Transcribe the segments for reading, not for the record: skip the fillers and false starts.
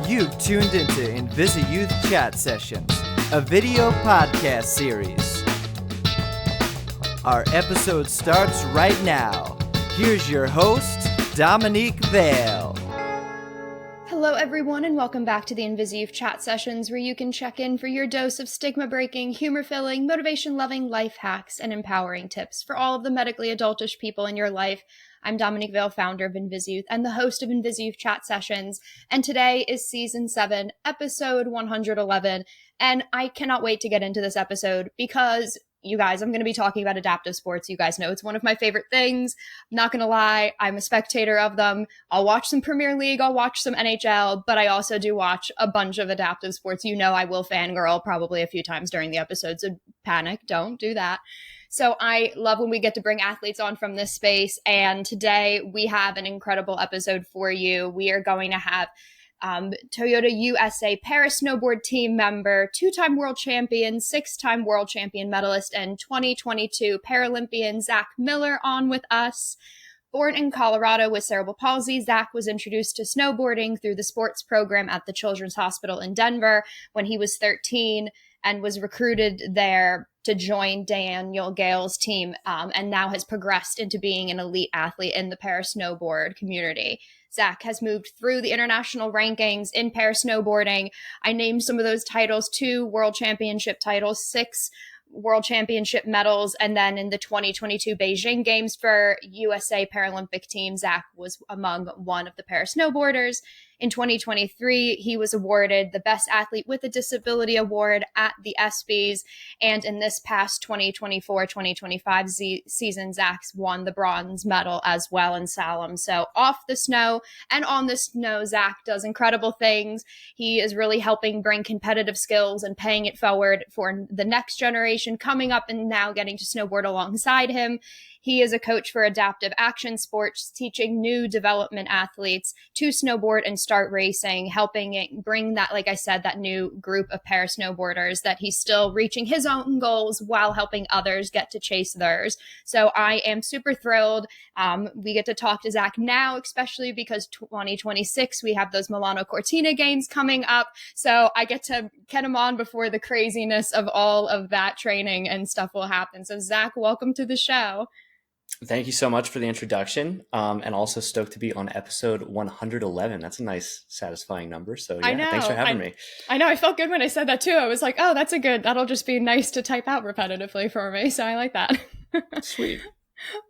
You've tuned into InvisiYouth Chat Sessions, a video podcast series. Our episode starts right now. Here's your host, Dominique Vale. Hello everyone and welcome back to the InvisiYouth Chat Sessions, where you can check in for your dose of stigma-breaking, humor-filling, motivation-loving life hacks and empowering tips for all of the medically adultish people in your life. I'm Dominique Vale, founder of InvisiYouth and the host of InvisiYouth Chat Sessions, and today is Season 7, Episode 111, and I cannot wait to get into this episode because, you guys, I'm going to be talking about adaptive sports. You guys know it's one of my favorite things. I'm not going to lie, I'm a spectator of them. I'll watch some Premier League, I'll watch some NHL, but I also do watch a bunch of adaptive sports. You know I will fangirl probably a few times during the episode, so panic, don't do that. So I love when we get to bring athletes on from this space, and today we have an incredible episode for you. We are going to have Toyota USA para-snowboard team member, two-time world champion, six-time world champion medalist, and 2022 Paralympian Zach Miller on with us. Born in Colorado with cerebral palsy, Zach was introduced to snowboarding through the sports program at the Children's Hospital in Denver when he was 13 and was recruited there to join Daniel Gale's team, and now has progressed into being an elite athlete in the para-snowboard community. Zach has moved through the international rankings in para-snowboarding. I named some of those titles: 2 world championship titles, 6 world championship medals, and then in the 2022 Beijing Games for USA Paralympic team, Zach was among one of the para-snowboarders. In 2023, he was awarded the Best Athlete with a Disability Award at the ESPYS, and in this past 2024-2025 season, Zach's won the bronze medal as well in slalom. So off the snow and on the snow, Zach does incredible things. He is really helping bring competitive skills and paying it forward for the next generation coming up and now getting to snowboard alongside him. He is a coach for adaptive action sports, teaching new development athletes to snowboard and start racing, helping it bring that, like I said, that new group of para-snowboarders that he's still reaching his own goals while helping others get to chase theirs. So I am super thrilled. We get to talk to Zach now, especially because 2026, we have those Milano Cortina games coming up. So I get to get him on before the craziness of all of that training and stuff will happen. So Zach, welcome to the show. Thank you so much for the introduction, and also stoked to be on episode 111. That's a nice, satisfying number. So yeah, thanks for having me. I know. I felt good when I said that too. I was like, oh, that'll just be nice to type out repetitively for me. So I like that. Sweet.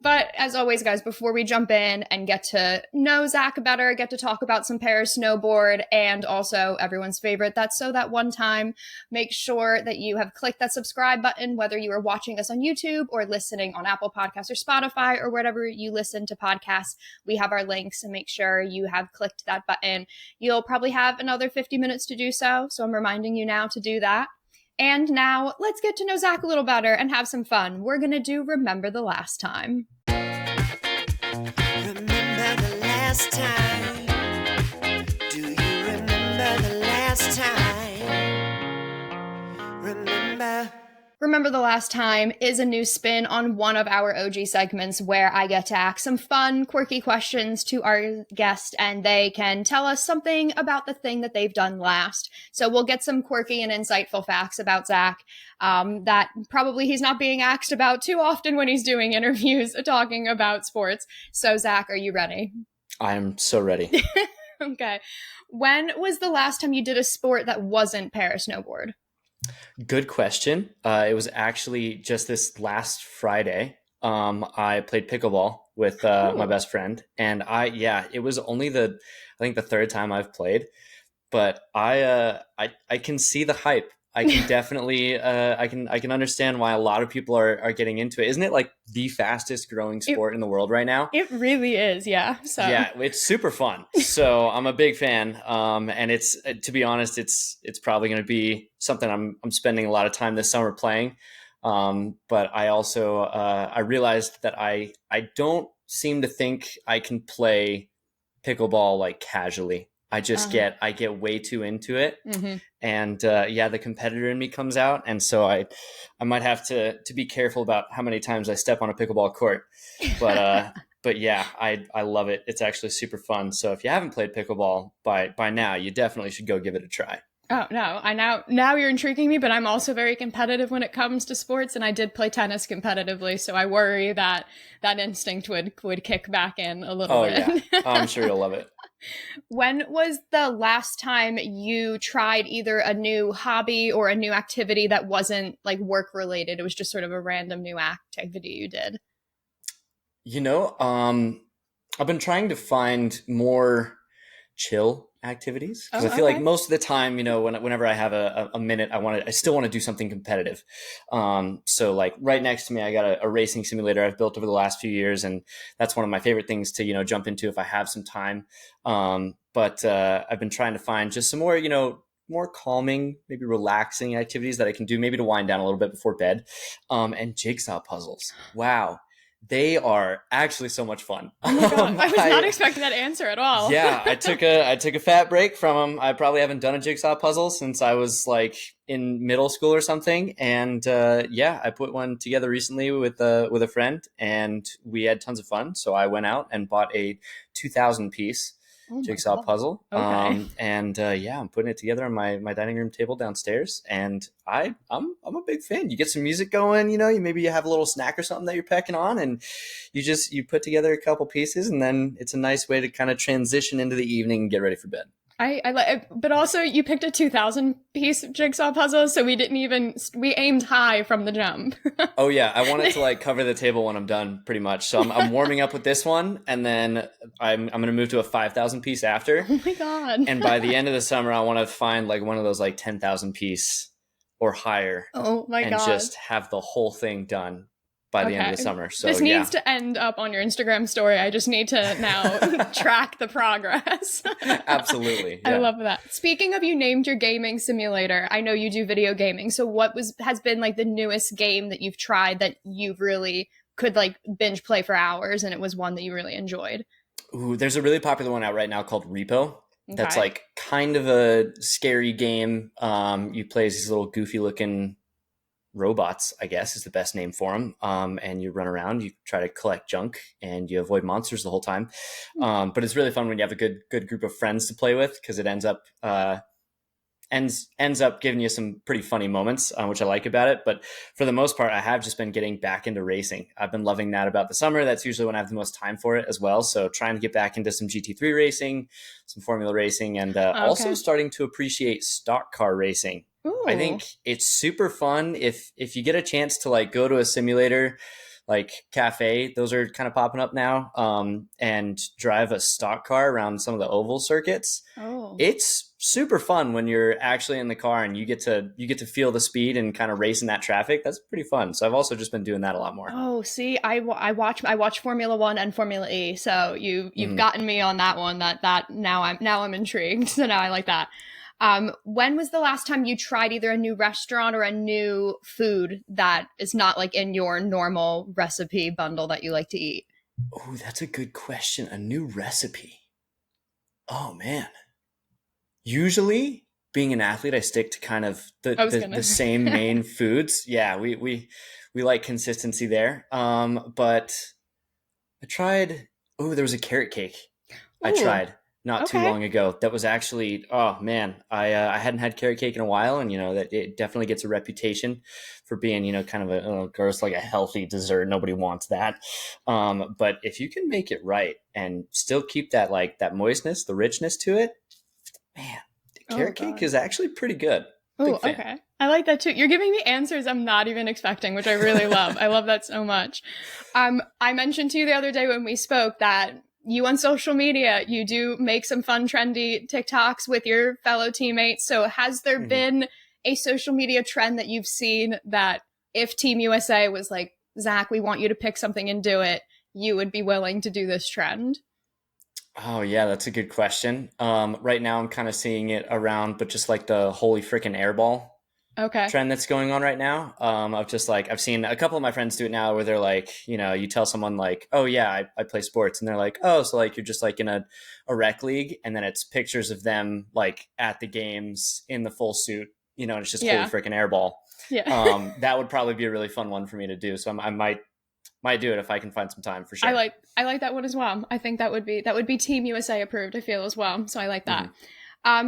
But as always, guys, before we jump in and get to know Zach better, get to talk about some para-snowboard and also everyone's favorite, That's So That One Time, make sure that you have clicked that subscribe button, whether you are watching us on YouTube or listening on Apple Podcasts or Spotify or wherever you listen to podcasts. We have our links, and make sure you have clicked that button. You'll probably have another 50 minutes to do so I'm reminding you now to do that. And now, let's get to know Zach a little better and have some fun. We're going to do Remember the Last Time. Remember the last time. Do you remember the last time? Remember the Last Time is a new spin on one of our OG segments where I get to ask some fun, quirky questions to our guest, and they can tell us something about the thing that they've done last. So we'll get some quirky and insightful facts about Zach that probably he's not being asked about too often when he's doing interviews talking about sports. So Zach, are you ready? I am so ready. Okay. When was the last time you did a sport that wasn't para-snowboard? Good question. It was actually just this last Friday. I played pickleball with my best friend, and it was only the third time I've played, but I can see the hype. I can definitely I can understand why a lot of people are getting into it. Isn't it like the fastest growing sport in the world right now? It really is, yeah. So yeah, it's super fun. So I'm a big fan, and it's to be honest, it's probably going to be something I'm spending a lot of time this summer playing. But I also I realized that I don't seem to think I can play pickleball like casually. I just get way too into it. Mm-hmm. And the competitor in me comes out. And so I might have to be careful about how many times I step on a pickleball court. But but yeah, I love it. It's actually super fun. So if you haven't played pickleball by now, you definitely should go give it a try. Oh no, now you're intriguing me, but I'm also very competitive when it comes to sports, and I did play tennis competitively, so I worry that that instinct would kick back in a little bit. Yeah, I'm sure you'll love it. When was the last time you tried either a new hobby or a new activity that wasn't like work related? It was just sort of a random new activity you did. I've been trying to find more chill activities because I feel okay. like most of the time, whenever I have a minute, I still want to do something competitive. So like right next to me, I got a racing simulator I've built over the last few years, and that's one of my favorite things to jump into if I have some time. But I've been trying to find just some more more calming, maybe relaxing activities that I can do maybe to wind down a little bit before bed. And jigsaw puzzles. Wow. They are actually so much fun. Oh my God. I was not expecting that answer at all. Yeah, I took a fat break from them. I probably haven't done a jigsaw puzzle since I was like in middle school or something. And I put one together recently with a friend, and we had tons of fun. So I went out and bought a 2,000 piece jigsaw puzzle. Okay. I'm putting it together on my dining room table downstairs, and I'm a big fan. You get some music going, maybe you have a little snack or something that you're pecking on, and you put together a couple pieces, and then it's a nice way to kind of transition into the evening and get ready for bed. I like, but also you picked a 2,000 piece jigsaw puzzle, so we aimed high from the jump. Oh yeah, I wanted to like cover the table when I'm done, pretty much. So I'm warming up with this one, and then I'm gonna move to a 5,000 piece after. Oh my God! And by the end of the summer, I want to find like one of those like 10,000 piece or higher. Oh my God! And just have the whole thing done by the end of the summer. So this needs to end up on your Instagram story. I just need to now track the progress. Absolutely. Yeah. I love that. Speaking of, you named your gaming simulator. I know you do video gaming. So what has been like the newest game that you've tried that you really could like binge play for hours, and it was one that you really enjoyed? Ooh, there's a really popular one out right now called Repo. That's like kind of a scary game. You play as these little goofy looking robots, I guess is the best name for them. And you run around, you try to collect junk, and you avoid monsters the whole time. But it's really fun when you have a good group of friends to play with, because it ends up giving you some pretty funny moments, which I like about it. But for the most part, I have just been getting back into racing. I've been loving that about the summer. That's usually when I have the most time for it as well. So trying to get back into some GT3 racing, some Formula racing, and also starting to appreciate stock car racing. Ooh. I think it's super fun if you get a chance to like go to a simulator like cafe, those are kind of popping up now, and drive a stock car around some of the oval circuits. Oh. It's super fun when you're actually in the car and you get to feel the speed and kind of race in that traffic. That's pretty fun. So I've also just been doing that a lot more. Oh, see, I watch Formula 1 and Formula E. So you've gotten me on that one. That now I'm intrigued. So now I like that. When was the last time you tried either a new restaurant or a new food that is not like in your normal recipe bundle that you like to eat? Oh, that's a good question. A new recipe. Oh man. Usually, being an athlete, I stick to kind of the same main foods. Yeah, we like consistency there. But I tried. Oh, there was a carrot cake. I tried not too long ago. That was actually, oh man, I hadn't had carrot cake in a while, and that it definitely gets a reputation for being kind of a gross, like a healthy dessert. Nobody wants that. But if you can make it right and still keep that that moistness, the richness to it, man, the carrot cake is actually pretty good. Oh, okay. I like that too. You're giving me answers I'm not even expecting, which I really love. I love that so much. I mentioned to you the other day when we spoke that you on social media, you do make some fun, trendy TikToks with your fellow teammates. So has there been a social media trend that you've seen that if Team USA was like, Zach, we want you to pick something and do it, you would be willing to do this trend? Oh yeah, that's a good question. Right now I'm kind of seeing it around, but just like the holy freaking airball trend that's going on right now. Of just like, I've seen a couple of my friends do it now where they're like, you tell someone like, oh yeah, I play sports. And they're like, oh, so like you're just like in a rec league. And then it's pictures of them like at the games in the full suit, and it's just holy freaking airball. Yeah. That would probably be a really fun one for me to do. So I might might do it if I can find some time for sure. I like that one as well. I think that would be Team USA approved, I feel, as well. So I like that.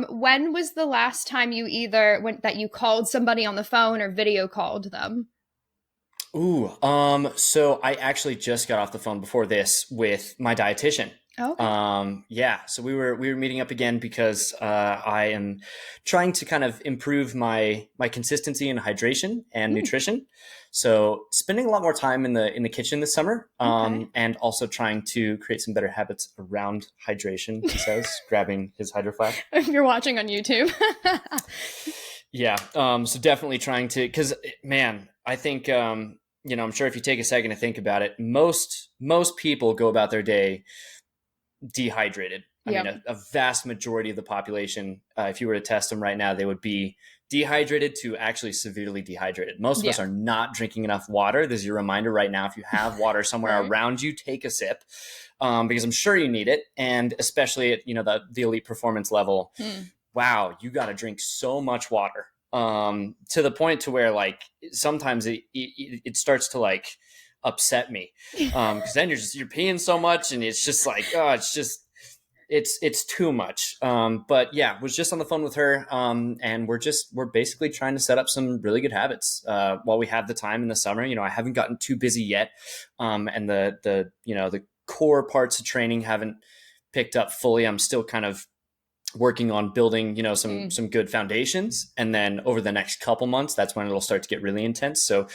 When was the last time you that you called somebody on the phone or video called them? Ooh, so I actually just got off the phone before this with my dietitian. Okay. Yeah, so we were meeting up again because I am trying to kind of improve my consistency in hydration and nutrition. So spending a lot more time in the kitchen this summer, and also trying to create some better habits around hydration. He says, grabbing his Hydro Flask. If you're watching on YouTube. Yeah. So definitely trying to, because man, I think I'm sure if you take a second to think about it, most people go about their day dehydrated. I mean, a vast majority of the population, if you were to test them right now, they would be dehydrated to actually severely dehydrated. Most of us are not drinking enough water. This is your reminder right now. If you have water somewhere around you, take a sip, because I'm sure you need it. And especially at, the elite performance level, wow, you got to drink so much water, to the point to where like sometimes it starts to like upset me, because then you're peeing so much and it's just like, oh, it's too much. But yeah, was just on the phone with her, and we're basically trying to set up some really good habits while we have the time in the summer. I haven't gotten too busy yet, and the core parts of training haven't picked up fully. I'm still kind of working on building, some good foundations. And then over the next couple months, that's when it'll start to get really intense. So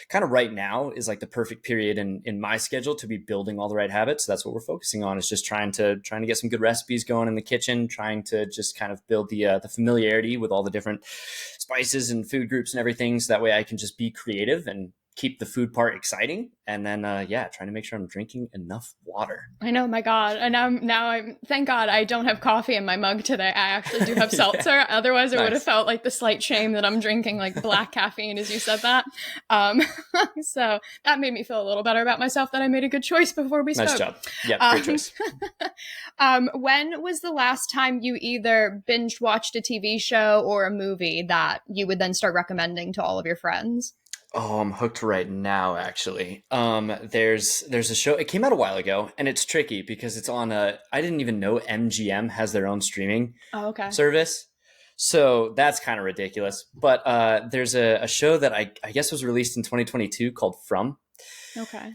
kind of right now is like the perfect period in my schedule to be building all the right habits. So that's what we're focusing on, is just trying to get some good recipes going in the kitchen, trying to just kind of build the familiarity with all the different spices and food groups and everything. So that way I can just be creative and keep the food part exciting. And then, trying to make sure I'm drinking enough water. I know, my God. And I'm thank God I don't have coffee in my mug today. I actually do have seltzer. Otherwise, I would have felt like the slight shame that I'm drinking like black caffeine, as you said that. So that made me feel a little better about myself, that I made a good choice before we spoke. Nice job. Yeah, great choice. When was the last time you either binge watched a TV show or a movie that you would then start recommending to all of your friends? Oh, I'm hooked right now, actually. There's a show, it came out a while ago, and it's tricky because it's on I didn't even know MGM has their own streaming service. So that's kind of ridiculous. But there's a show that I guess was released in 2022 called From. Okay.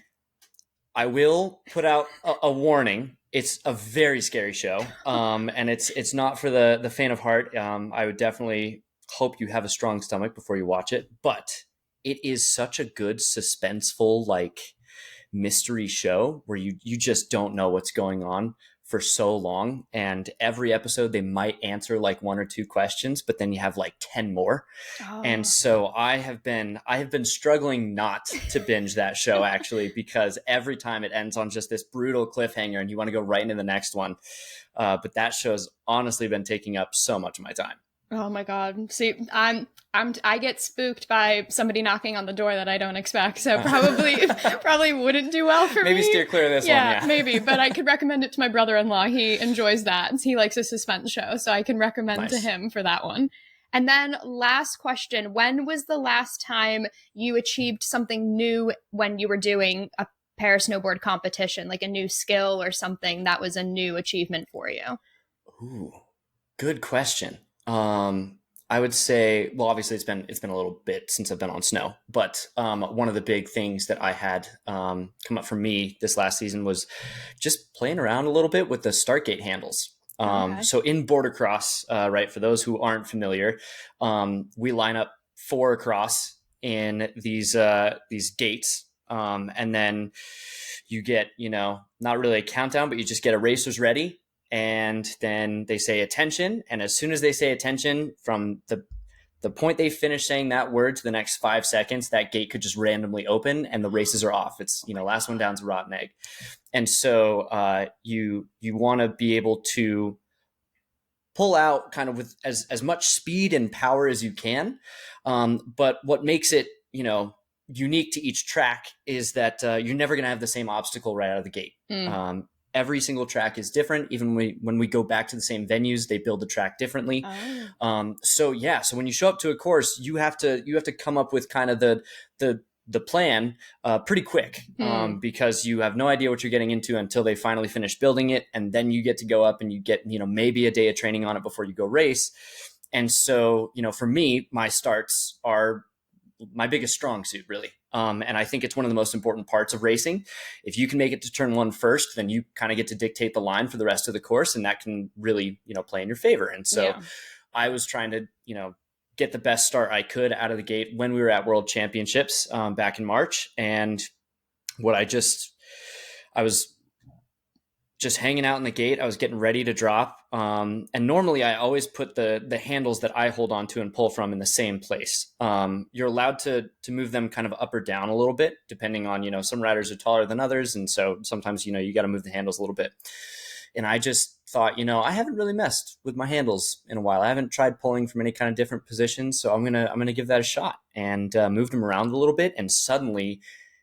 I will put out a warning. It's a very scary show. And it's not for the faint of heart. I would definitely hope you have a strong stomach before you watch it. But it is such a good suspenseful, like, mystery show where you just don't know what's going on for so long. And every episode they might answer like one or two questions, but then you have like 10 more. And so I have been struggling not to binge that show, actually, because every time it ends on just this brutal cliffhanger and you want to go right into the next one. But that show's honestly been taking up so much of my time. Oh my God. See, I get spooked by somebody knocking on the door that I don't expect. So probably wouldn't do well for me. Maybe steer clear of this one. Yeah, maybe. But I could recommend it to my brother-in-law. He enjoys that. He likes a suspense show. So I can recommend to him for that one. And then last question, when was the last time you achieved something new when you were doing a para snowboard competition, like a new skill or something that was a new achievement for you? Ooh, good question. I would say, well, obviously it's been a little bit since I've been on snow, but one of the big things that I had come up for me this last season was just playing around a little bit with the start gate handles. So in border cross, right, for those who aren't familiar, we line up 4 across in these gates, and then you get, not really a countdown, but you just get a racers ready. And then they say attention. And as soon as they say attention, from the point they finish saying that word to the next 5 seconds, that gate could just randomly open and the races are off. It's, last one down's a rotten egg. And so you want to be able to pull out kind of with as much speed and power as you can. But what makes it, unique to each track is that you're never going to have the same obstacle right out of the gate. Every single track is different. Even when we go back to the same venues, they build the track differently. So when you show up to a course, you have to come up with kind of the the plan pretty quick because you have no idea what you're getting into until they finally finish building it. And then you get to go up and you get, maybe a day of training on it before you go race. And so, for me, my starts are my biggest strong suit, really. And I think it's one of the most important parts of racing. If you can make it to turn one first, then you kind of get to dictate the line for the rest of the course. And that can really, play in your favor. And so I was trying to, get the best start I could out of the gate when we were at World Championships back in March. And I was just hanging out in the gate. I was getting ready to drop. And normally I always put the handles that I hold onto and pull from in the same place. You're allowed to move them kind of up or down a little bit, depending on, some riders are taller than others. And so sometimes, you got to move the handles a little bit. And I just thought, I haven't really messed with my handles in a while. I haven't tried pulling from any kind of different positions. So I'm going to give that a shot, and moved them around a little bit, and suddenly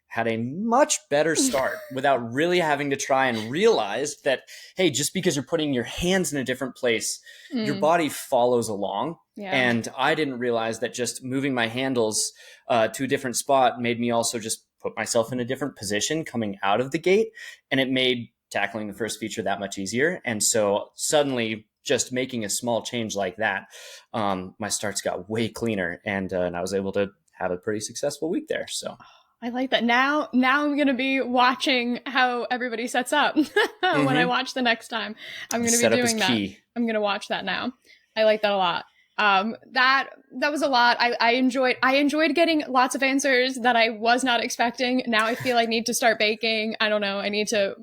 had a much better start without really having to try, and realized that, hey, just because you're putting your hands in a different place, your body follows along. Yeah. And I didn't realize that just moving my handles to a different spot made me also just put myself in a different position coming out of the gate. And it made tackling the first feature that much easier. And so suddenly, just making a small change like that, my starts got way cleaner, and I was able to have a pretty successful week there. So I like that. Now I'm going to be watching how everybody sets up when I watch the next time. I'm going to be doing that. Key. I'm going to watch that now. I like that a lot. That was a lot. I enjoyed getting lots of answers that I was not expecting. Now I feel I need to start baking. I don't know. I need to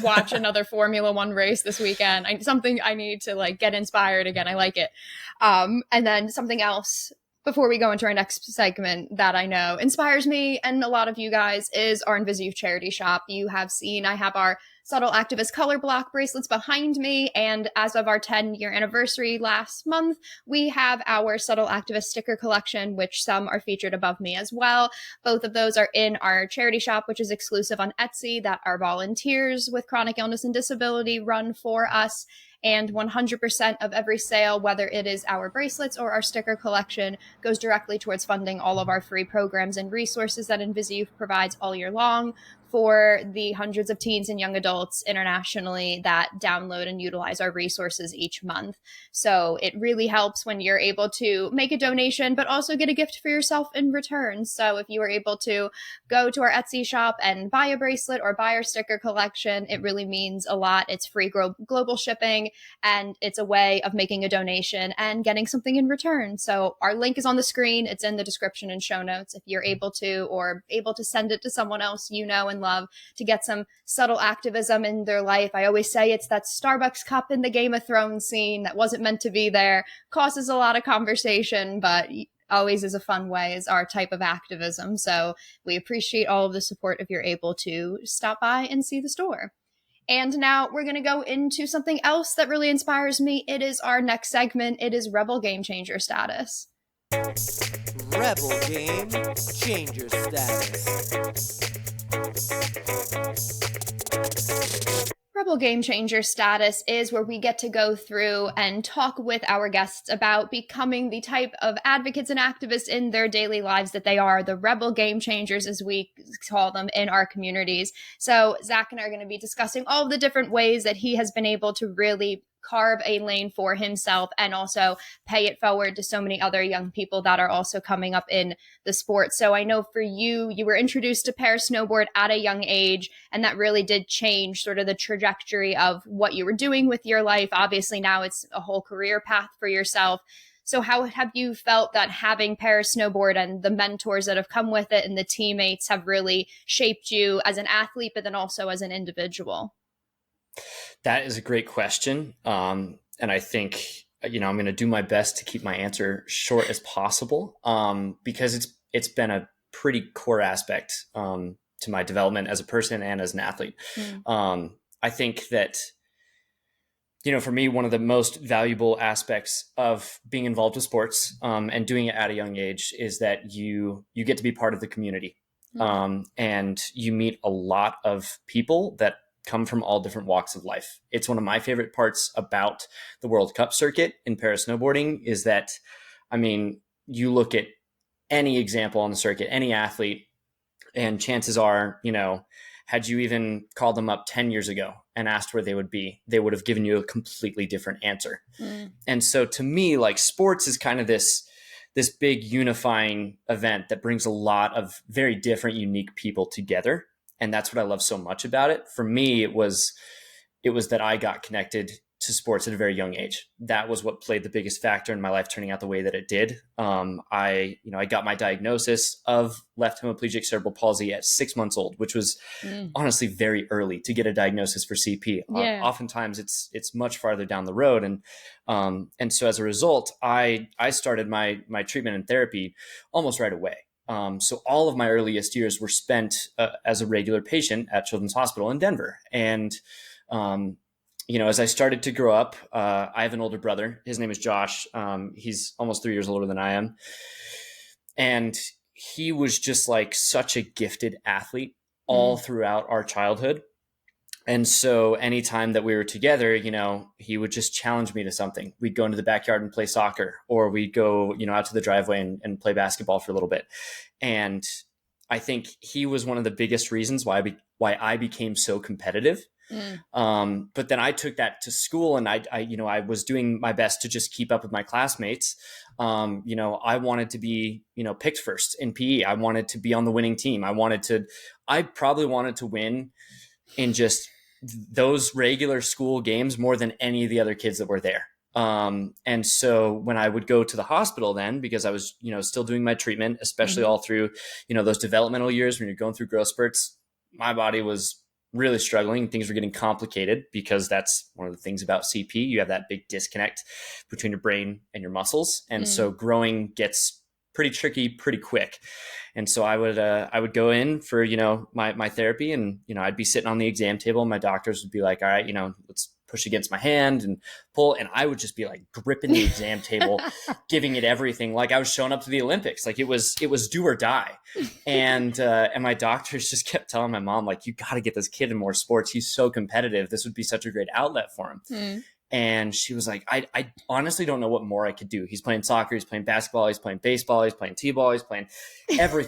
watch another Formula One race this weekend. I need to get inspired again. I like it. And then something else before we go into our next segment that I know inspires me and a lot of you guys is our InvisiYouth charity shop. You have seen I have our Subtle Activist color block bracelets behind me, and as of our 10-year anniversary last month, we have our Subtle Activist sticker collection, which some are featured above me as well. Both of those are in our charity shop, which is exclusive on Etsy, that our volunteers with chronic illness and disability run for us. And 100% of every sale, whether it is our bracelets or our sticker collection, goes directly towards funding all of our free programs and resources that InvisiYouth provides all year long for the hundreds of teens and young adults internationally that download and utilize our resources each month. So it really helps when you're able to make a donation, but also get a gift for yourself in return. So if you are able to go to our Etsy shop and buy a bracelet or buy our sticker collection, it really means a lot. It's free global shipping, and it's a way of making a donation and getting something in return. So our link is on the screen. It's in the description and show notes if you're able to, or able to send it to someone else and love to get some subtle activism in their life. I always say it's that Starbucks cup in the Game of Thrones scene that wasn't meant to be there, causes a lot of conversation, but always is a fun way, is our type of activism. So we appreciate all of the support if you're able to stop by and see the store. And now we're going to go into something else that really inspires me. It is our next segment. It is Rebel Game Changer status. Rebel Game Changer status. Rebel Game Changer status is where we get to go through and talk with our guests about becoming the type of advocates and activists in their daily lives that they are, the Rebel Game Changers, as we call them in our communities. So Zach and I are going to be discussing all of the different ways that he has been able to really carve a lane for himself and also pay it forward to so many other young people that are also coming up in the sport. So I know for you, you were introduced to para snowboard at a young age, and that really did change sort of the trajectory of what you were doing with your life. Obviously now it's a whole career path for yourself. So how have you felt that having para snowboard and the mentors that have come with it and the teammates have really shaped you as an athlete, but then also as an individual? That is a great question. And I think, I'm going to do my best to keep my answer short as possible, because it's been a pretty core aspect to my development as a person and as an athlete. I think that, for me, one of the most valuable aspects of being involved with sports and doing it at a young age is that you get to be part of the community. And you meet a lot of people that come from all different walks of life. It's one of my favorite parts about the World Cup circuit in para snowboarding is that, you look at any example on the circuit, any athlete, And chances are, had you even called them up 10 years ago and asked where they would be, they would have given you a completely different answer. And so to me, like, sports is kind of this big unifying event that brings a lot of very different, unique people together. And that's what I love so much about it. For me, it was that I got connected to sports at a very young age. That was what played the biggest factor in my life turning out the way that it did. I got my diagnosis of left hemiplegic cerebral palsy at 6 months old, which was honestly very early to get a diagnosis for CP. Oftentimes it's much farther down the road. And so as a result, I started my treatment and therapy almost right away. So all of my earliest years were spent as a regular patient at Children's Hospital in Denver. And, as I started to grow up, I have an older brother. His name is Josh. He's almost 3 years older than I am. And he was just like such a gifted athlete all throughout our childhood. And so anytime that we were together, he would just challenge me to something. We'd go into the backyard and play soccer, or we'd go, out to the driveway and play basketball for a little bit. And I think he was one of the biggest reasons why I became so competitive. But then I took that to school, and I was doing my best to just keep up with my classmates. I wanted to be, picked first in PE. I wanted to be on the winning team. I probably wanted to win in just those regular school games more than any of the other kids that were there. And so when I would go to the hospital then, because I was, still doing my treatment, especially all through, those developmental years when you're going through growth spurts, my body was really struggling. Things were getting complicated because that's one of the things about CP. You have that big disconnect between your brain and your muscles. And so growing gets pretty tricky pretty quick. And so I would go in for, my therapy, and, I'd be sitting on the exam table, and my doctors would be like, all right, let's push against my hand and pull. And I would just be like gripping the exam table, giving it everything. Like I was showing up to the Olympics. Like it was do or die. And my doctors just kept telling my mom, like, you got to get this kid in more sports. He's so competitive. This would be such a great outlet for him. And she was like, I honestly don't know what more I could do. He's playing soccer, he's playing basketball, he's playing baseball, he's playing t-ball, he's playing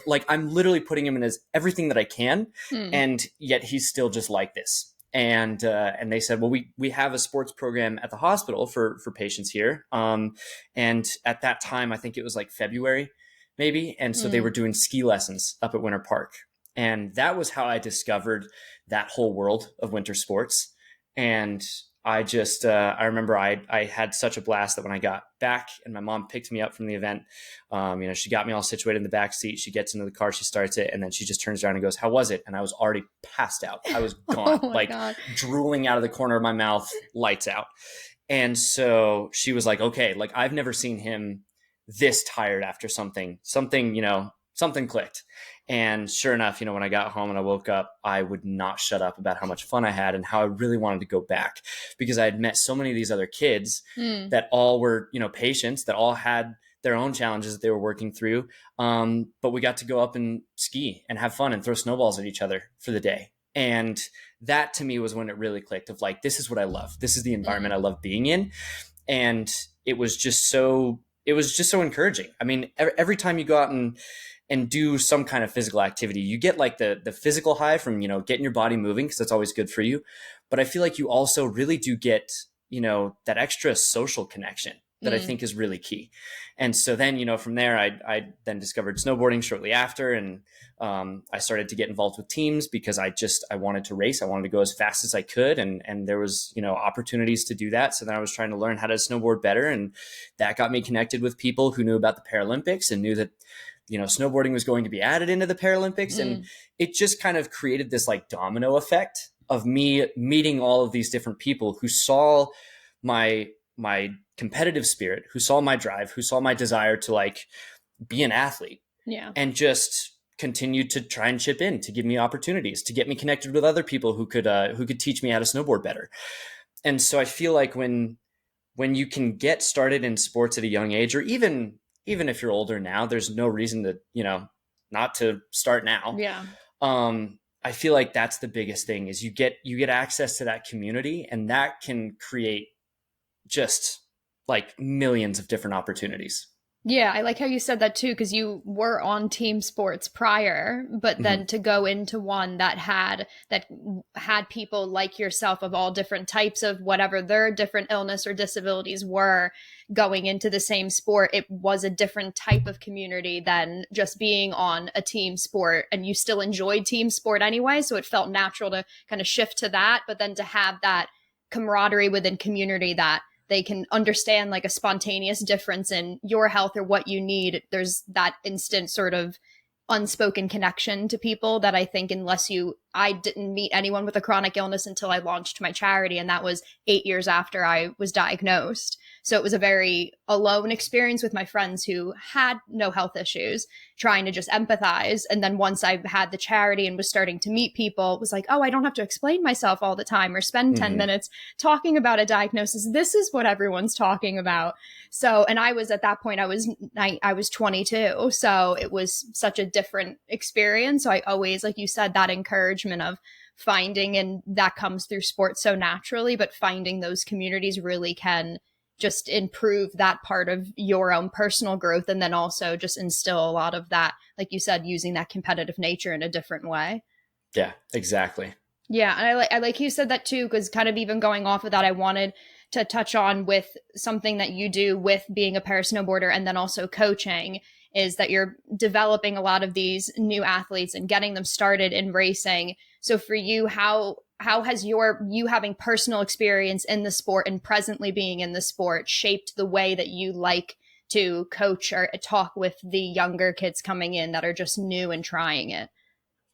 like I'm literally putting him in as everything that I can. And yet he's still just like this. And they said, well, we have a sports program at the hospital for patients here. And at that time, I think it was like February maybe. And so they were doing ski lessons up at Winter Park. And that was how I discovered that whole world of winter sports. And I just, I remember I had such a blast that when I got back and my mom picked me up from the event, she got me all situated in the back seat. She gets into the car, she starts it, and then she just turns around and goes, how was it? And I was already passed out. I was gone, God. Drooling out of the corner of my mouth, lights out. And so she was like, okay, like I've never seen him this tired after something, something clicked. And sure enough, when I got home and I woke up, I would not shut up about how much fun I had and how I really wanted to go back, because I had met so many of these other kids that all were, patients that all had their own challenges that they were working through. But we got to go up and ski and have fun and throw snowballs at each other for the day. And that to me was when it really clicked of like, this is what I love. This is the environment I love being in. And it was just so encouraging. I mean, every time you go out and do some kind of physical activity, you get like the physical high from, getting your body moving, because that's always good for you. But I feel like you also really do get, that extra social connection that I think is really key. And so then, from there, I then discovered snowboarding shortly after. And I started to get involved with teams because I wanted to race. I wanted to go as fast as I could. And there was, opportunities to do that. So then I was trying to learn how to snowboard better. And that got me connected with people who knew about the Paralympics and knew that, snowboarding was going to be added into the Paralympics. And it just kind of created this like domino effect of me meeting all of these different people who saw my competitive spirit, who saw my drive, who saw my desire to like be an athlete, and just continued to try and chip in to give me opportunities, to get me connected with other people who could teach me how to snowboard better. And so I feel like when you can get started in sports at a young age, or even if you're older now, there's no reason to, not to start now. Yeah. I feel like that's the biggest thing is you get access to that community, and that can create just like millions of different opportunities. Yeah, I like how you said that too, because you were on team sports prior, but then to go into one that had people like yourself of all different types of whatever their different illness or disabilities were going into the same sport, it was a different type of community than just being on a team sport. And you still enjoyed team sport anyway, so it felt natural to kind of shift to that, but then to have that camaraderie within community that they can understand like a spontaneous difference in your health or what you need. There's that instant sort of unspoken connection to people that I think I didn't meet anyone with a chronic illness until I launched my charity. And that was 8 years after I was diagnosed. So it was a very alone experience with my friends who had no health issues, trying to just empathize. And then once I had the charity and was starting to meet people, it was like, oh, I don't have to explain myself all the time or spend 10 minutes talking about a diagnosis. This is what everyone's talking about. So, and I was at that point, I was 22. So it was such a different experience. So I always, like you said, that encouragement of finding, and that comes through sports so naturally, but finding those communities really can just improve that part of your own personal growth, and then also just instill a lot of that, like you said, using that competitive nature in a different way. Yeah, exactly. Yeah, and I like you said that too, because kind of even going off of that, I wanted to touch on with something that you do with being a parasnowboarder and then also coaching, is that you're developing a lot of these new athletes and getting them started in racing. So for you, how has you having personal experience in the sport and presently being in the sport shaped the way that you like to coach or talk with the younger kids coming in that are just new and trying it?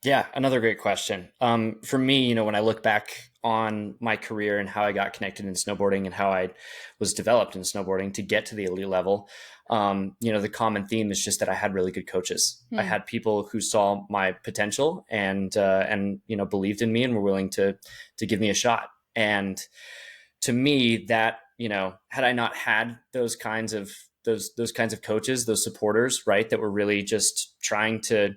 Yeah, another great question. For me, when I look back on my career and how I got connected in snowboarding and how I was developed in snowboarding to get to the elite level, the common theme is just that I had really good coaches. I had people who saw my potential and believed in me and were willing to give me a shot. And to me, that, had I not had those kinds of coaches, those supporters, right, that were really just trying to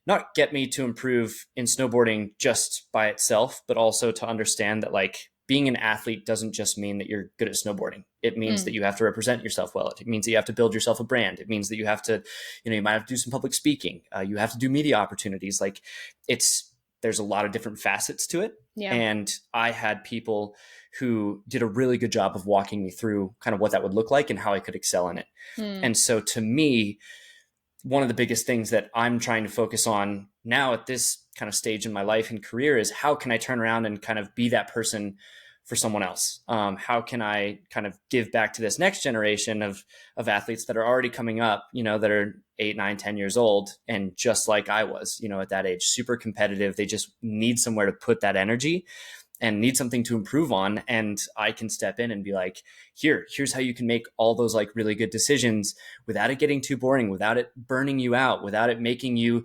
not get me to improve in snowboarding just by itself, but also to understand that like being an athlete doesn't just mean that you're good at snowboarding. It means that you have to represent yourself well. It means that you have to build yourself a brand. It means that you have to, you might have to do some public speaking. You have to do media opportunities. Like there's a lot of different facets to it. Yeah. And I had people who did a really good job of walking me through kind of what that would look like and how I could excel in it. And so to me, one of the biggest things that I'm trying to focus on now at this kind of stage in my life and career is how can I turn around and kind of be that person for someone else? How can I kind of give back to this next generation of athletes that are already coming up, that are 8, 9, 10 years old. And just like I was, at that age, super competitive. They just need somewhere to put that energy and need something to improve on. And I can step in and be like, here's how you can make all those like really good decisions without it getting too boring, without it burning you out, without it making you,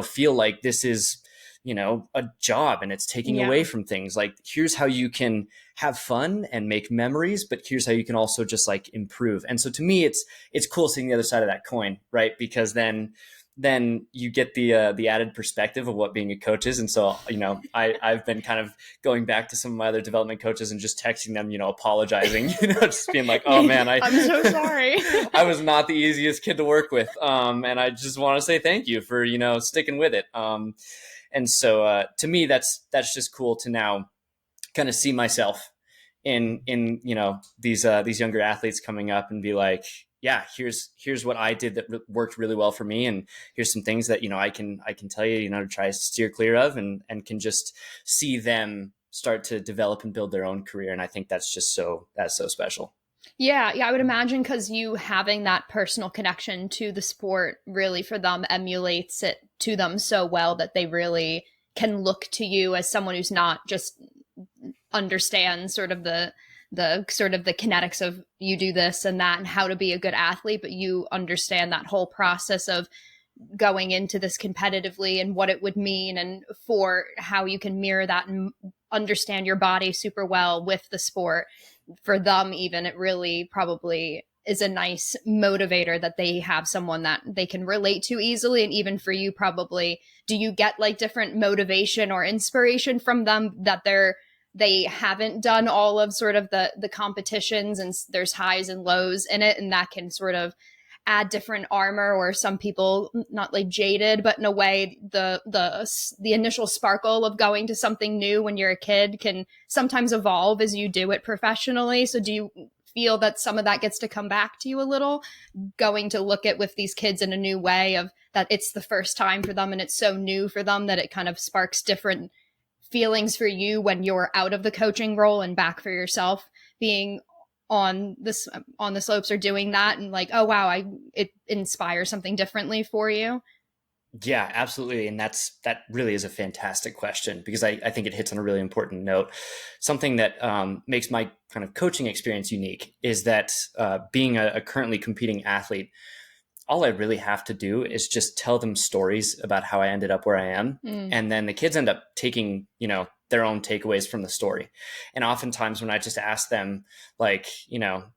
feel like this is, a job and it's taking away from things. Like, here's how you can have fun and make memories, but here's how you can also just like improve. And so to me, it's cool seeing the other side of that coin, right? Because then you get the added perspective of what being a coach is. And so, I've been kind of going back to some of my other development coaches and just texting them, apologizing, just being like, oh man, I'm so sorry. I was not the easiest kid to work with. And I just want to say thank you for, sticking with it. And so to me, that's just cool to now kind of see myself in these younger athletes coming up and be like, yeah, here's what I did that worked really well for me. And here's some things that, I can tell you, to try to steer clear of and can just see them start to develop and build their own career. And I think that's so special. Yeah, I would imagine because you having that personal connection to the sport really for them emulates it to them so well that they really can look to you as someone who's not just understands sort of the kinetics of you do this and that and how to be a good athlete, but you understand that whole process of going into this competitively and what it would mean and for how you can mirror that and understand your body super well with the sport. For them, even, it really probably is a nice motivator that they have someone that they can relate to easily. And even for you, probably, do you get like different motivation or inspiration from them that they haven't done all of sort of the competitions and there's highs and lows in it, and that can sort of add different armor, or some people not like jaded, but in a way the initial sparkle of going to something new when you're a kid can sometimes evolve as you do it professionally. So do you feel that some of that gets to come back to you a little, going to look at with these kids in a new way, of that it's the first time for them and it's so new for them that it kind of sparks different feelings for you when you're out of the coaching role and back for yourself being on the slopes or doing that, and like, oh wow, it inspires something differently for you? Yeah, absolutely. And that really is a fantastic question, because I think it hits on a really important note. Something that makes my kind of coaching experience unique is that being a currently competing athlete, all I really have to do is just tell them stories about how I ended up where I am. And then the kids end up taking, their own takeaways from the story. And oftentimes when I just ask them, like,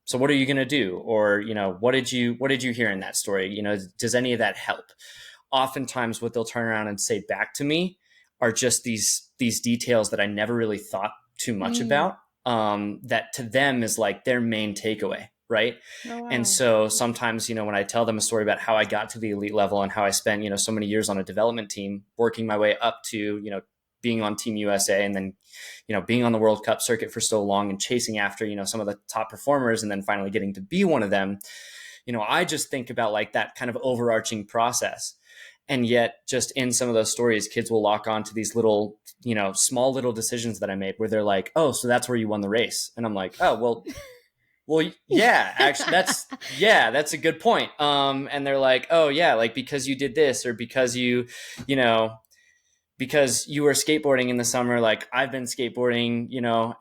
so what are you going to do? Or, what did you hear in that story? Does any of that help? Oftentimes what they'll turn around and say back to me are just these details that I never really thought too much about, that to them is like their main takeaway. Right. Oh, wow. And so sometimes, when I tell them a story about how I got to the elite level and how I spent, so many years on a development team, working my way up to, being on Team USA, and then, being on the World Cup circuit for so long and chasing after, some of the top performers, and then finally getting to be one of them, I just think about like that kind of overarching process. And yet just in some of those stories, kids will lock on to these little, small little decisions that I made where they're like, oh, so that's where you won the race. And I'm like, oh, well, yeah, actually that's a good point. And they're like, oh yeah, like because you did this, or because because you were skateboarding in the summer, like I've been skateboarding,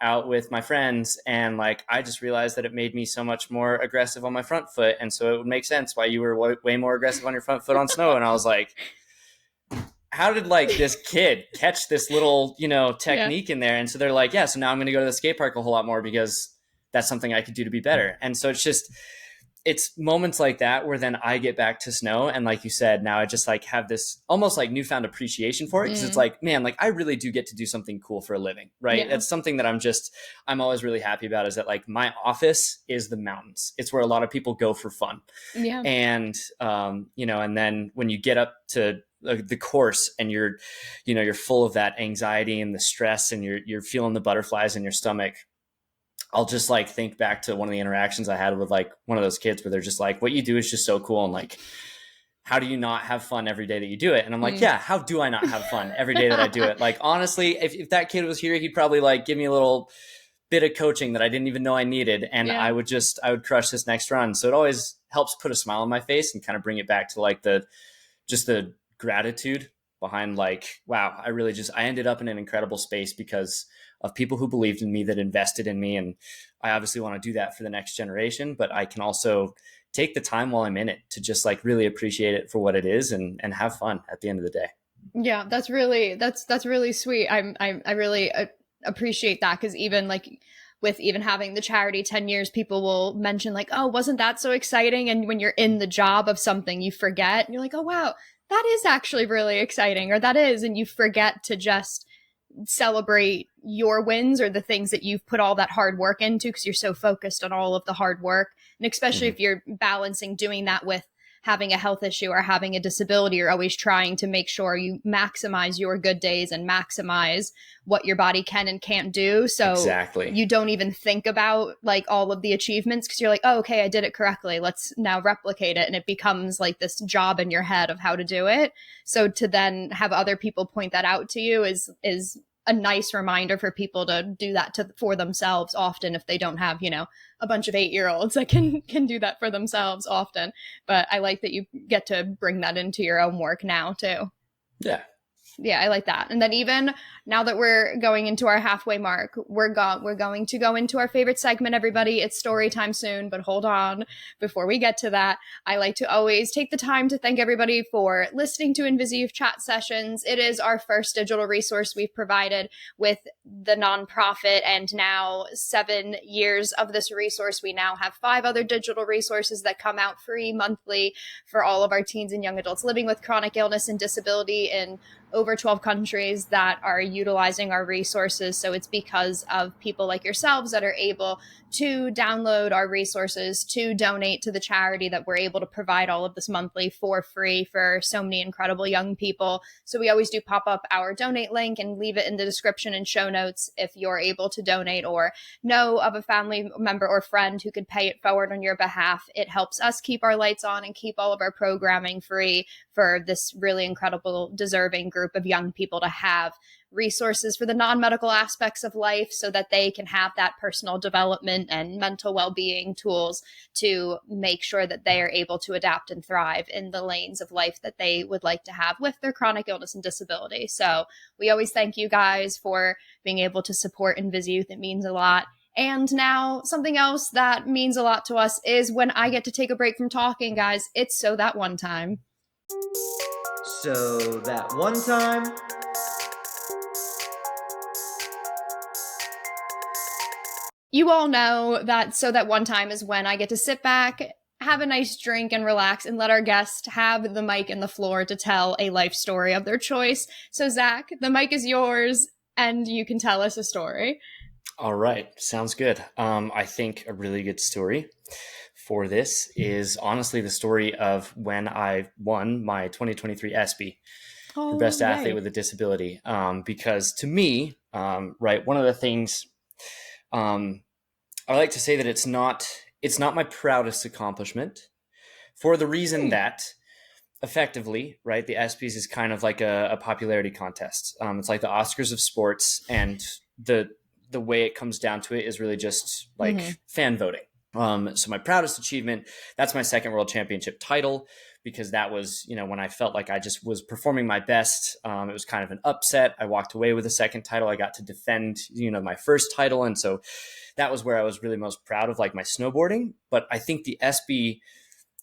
out with my friends, and like I just realized that it made me so much more aggressive on my front foot, and so it would make sense why you were way more aggressive on your front foot on snow. And I was like, how did like this kid catch this little, technique in there? And so they're like, yeah, so now I'm going to go to the skate park a whole lot more because that's something I could do to be better. And so it's moments like that where then I get back to snow. And like you said, now I just like have this almost like newfound appreciation for it. Cause it's like, man, like I really do get to do something cool for a living. Right. Yeah. That's something that I'm always really happy about, is that like my office is the mountains. It's where a lot of people go for fun. Yeah. And, and then when you get up to the course and you're full of that anxiety and the stress, and you're feeling the butterflies in your stomach, I'll just like think back to one of the interactions I had with like one of those kids where they're just like, what you do is just so cool. And like, how do you not have fun every day that you do it? And I'm like, yeah, how do I not have fun every day that I do it? Like, honestly, if that kid was here, he'd probably like give me a little bit of coaching that I didn't even know I needed. And I would crush this next run. So it always helps put a smile on my face and kind of bring it back to like the gratitude behind like, wow, I ended up in an incredible space because of people who believed in me, that invested in me. And I obviously want to do that for the next generation, but I can also take the time while I'm in it to just like really appreciate it for what it is and have fun at the end of the day. Yeah, that's really sweet. I really appreciate that, because even like with even having the charity 10 years, people will mention like, oh, wasn't that so exciting? And when you're in the job of something, you forget, and you're like, oh, wow, that is actually really exciting, or that is, and you forget to just celebrate your wins or the things that you've put all that hard work into, because you're so focused on all of the hard work. And especially if you're balancing doing that with having a health issue or having a disability, you're always trying to make sure you maximize your good days and maximize what your body can and can't do. So exactly. You don't even think about like all of the achievements, because you're like, oh, okay, I did it correctly. Let's now replicate it. And it becomes like this job in your head of how to do it. So to then have other people point that out to you is a nice reminder for people to do that for themselves often, if they don't have, a bunch of 8-year-olds that can do that for themselves often. But I like that you get to bring that into your own work now too. Yeah, I like that. And then even now that we're going into our halfway mark, we're going to go into our favorite segment, everybody. It's story time soon, but hold on. Before we get to that, I like to always take the time to thank everybody for listening to InvisiYouth chat sessions. It is our first digital resource we've provided with the nonprofit, and now 7 years of this resource. We now have 5 other digital resources that come out free monthly for all of our teens and young adults living with chronic illness and disability in over 12 countries that are utilizing our resources. So it's because of people like yourselves that are able to download our resources, to donate to the charity, that we're able to provide all of this monthly for free for so many incredible young people. So we always do pop up our donate link and leave it in the description and show notes if you're able to donate or know of a family member or friend who could pay it forward on your behalf. It helps us keep our lights on and keep all of our programming free for this really incredible, deserving group of young people to have resources for the non-medical aspects of life so that they can have that personal development and mental well-being tools to make sure that they are able to adapt and thrive in the lanes of life that they would like to have with their chronic illness and disability. So we always thank you guys for being able to support InvisiYouth. It means a lot. And now something else that means a lot to us is when I get to take a break from talking, guys, it's So That One Time. So that one time. You all know that So That One Time is when I get to sit back, have a nice drink and relax and let our guest have the mic and the floor to tell a life story of their choice. So Zach, the mic is yours and you can tell us a story. All right. Sounds good. I think a really good story for this is honestly the story of when I won my 2023 ESPY for Best Athlete with a Disability. Because to me, right, one of the things I like to say that it's not my proudest accomplishment for the reason that effectively, right, the ESPYs is kind of like a popularity contest. It's like the Oscars of sports, and the way it comes down to it is really just like fan voting. So my proudest achievement, that's my second world championship title, because that was, when I felt like I just was performing my best. It was kind of an upset. I walked away with a second title. I got to defend, my first title. And so that was where I was really most proud of, like, my snowboarding. But I think the ESPY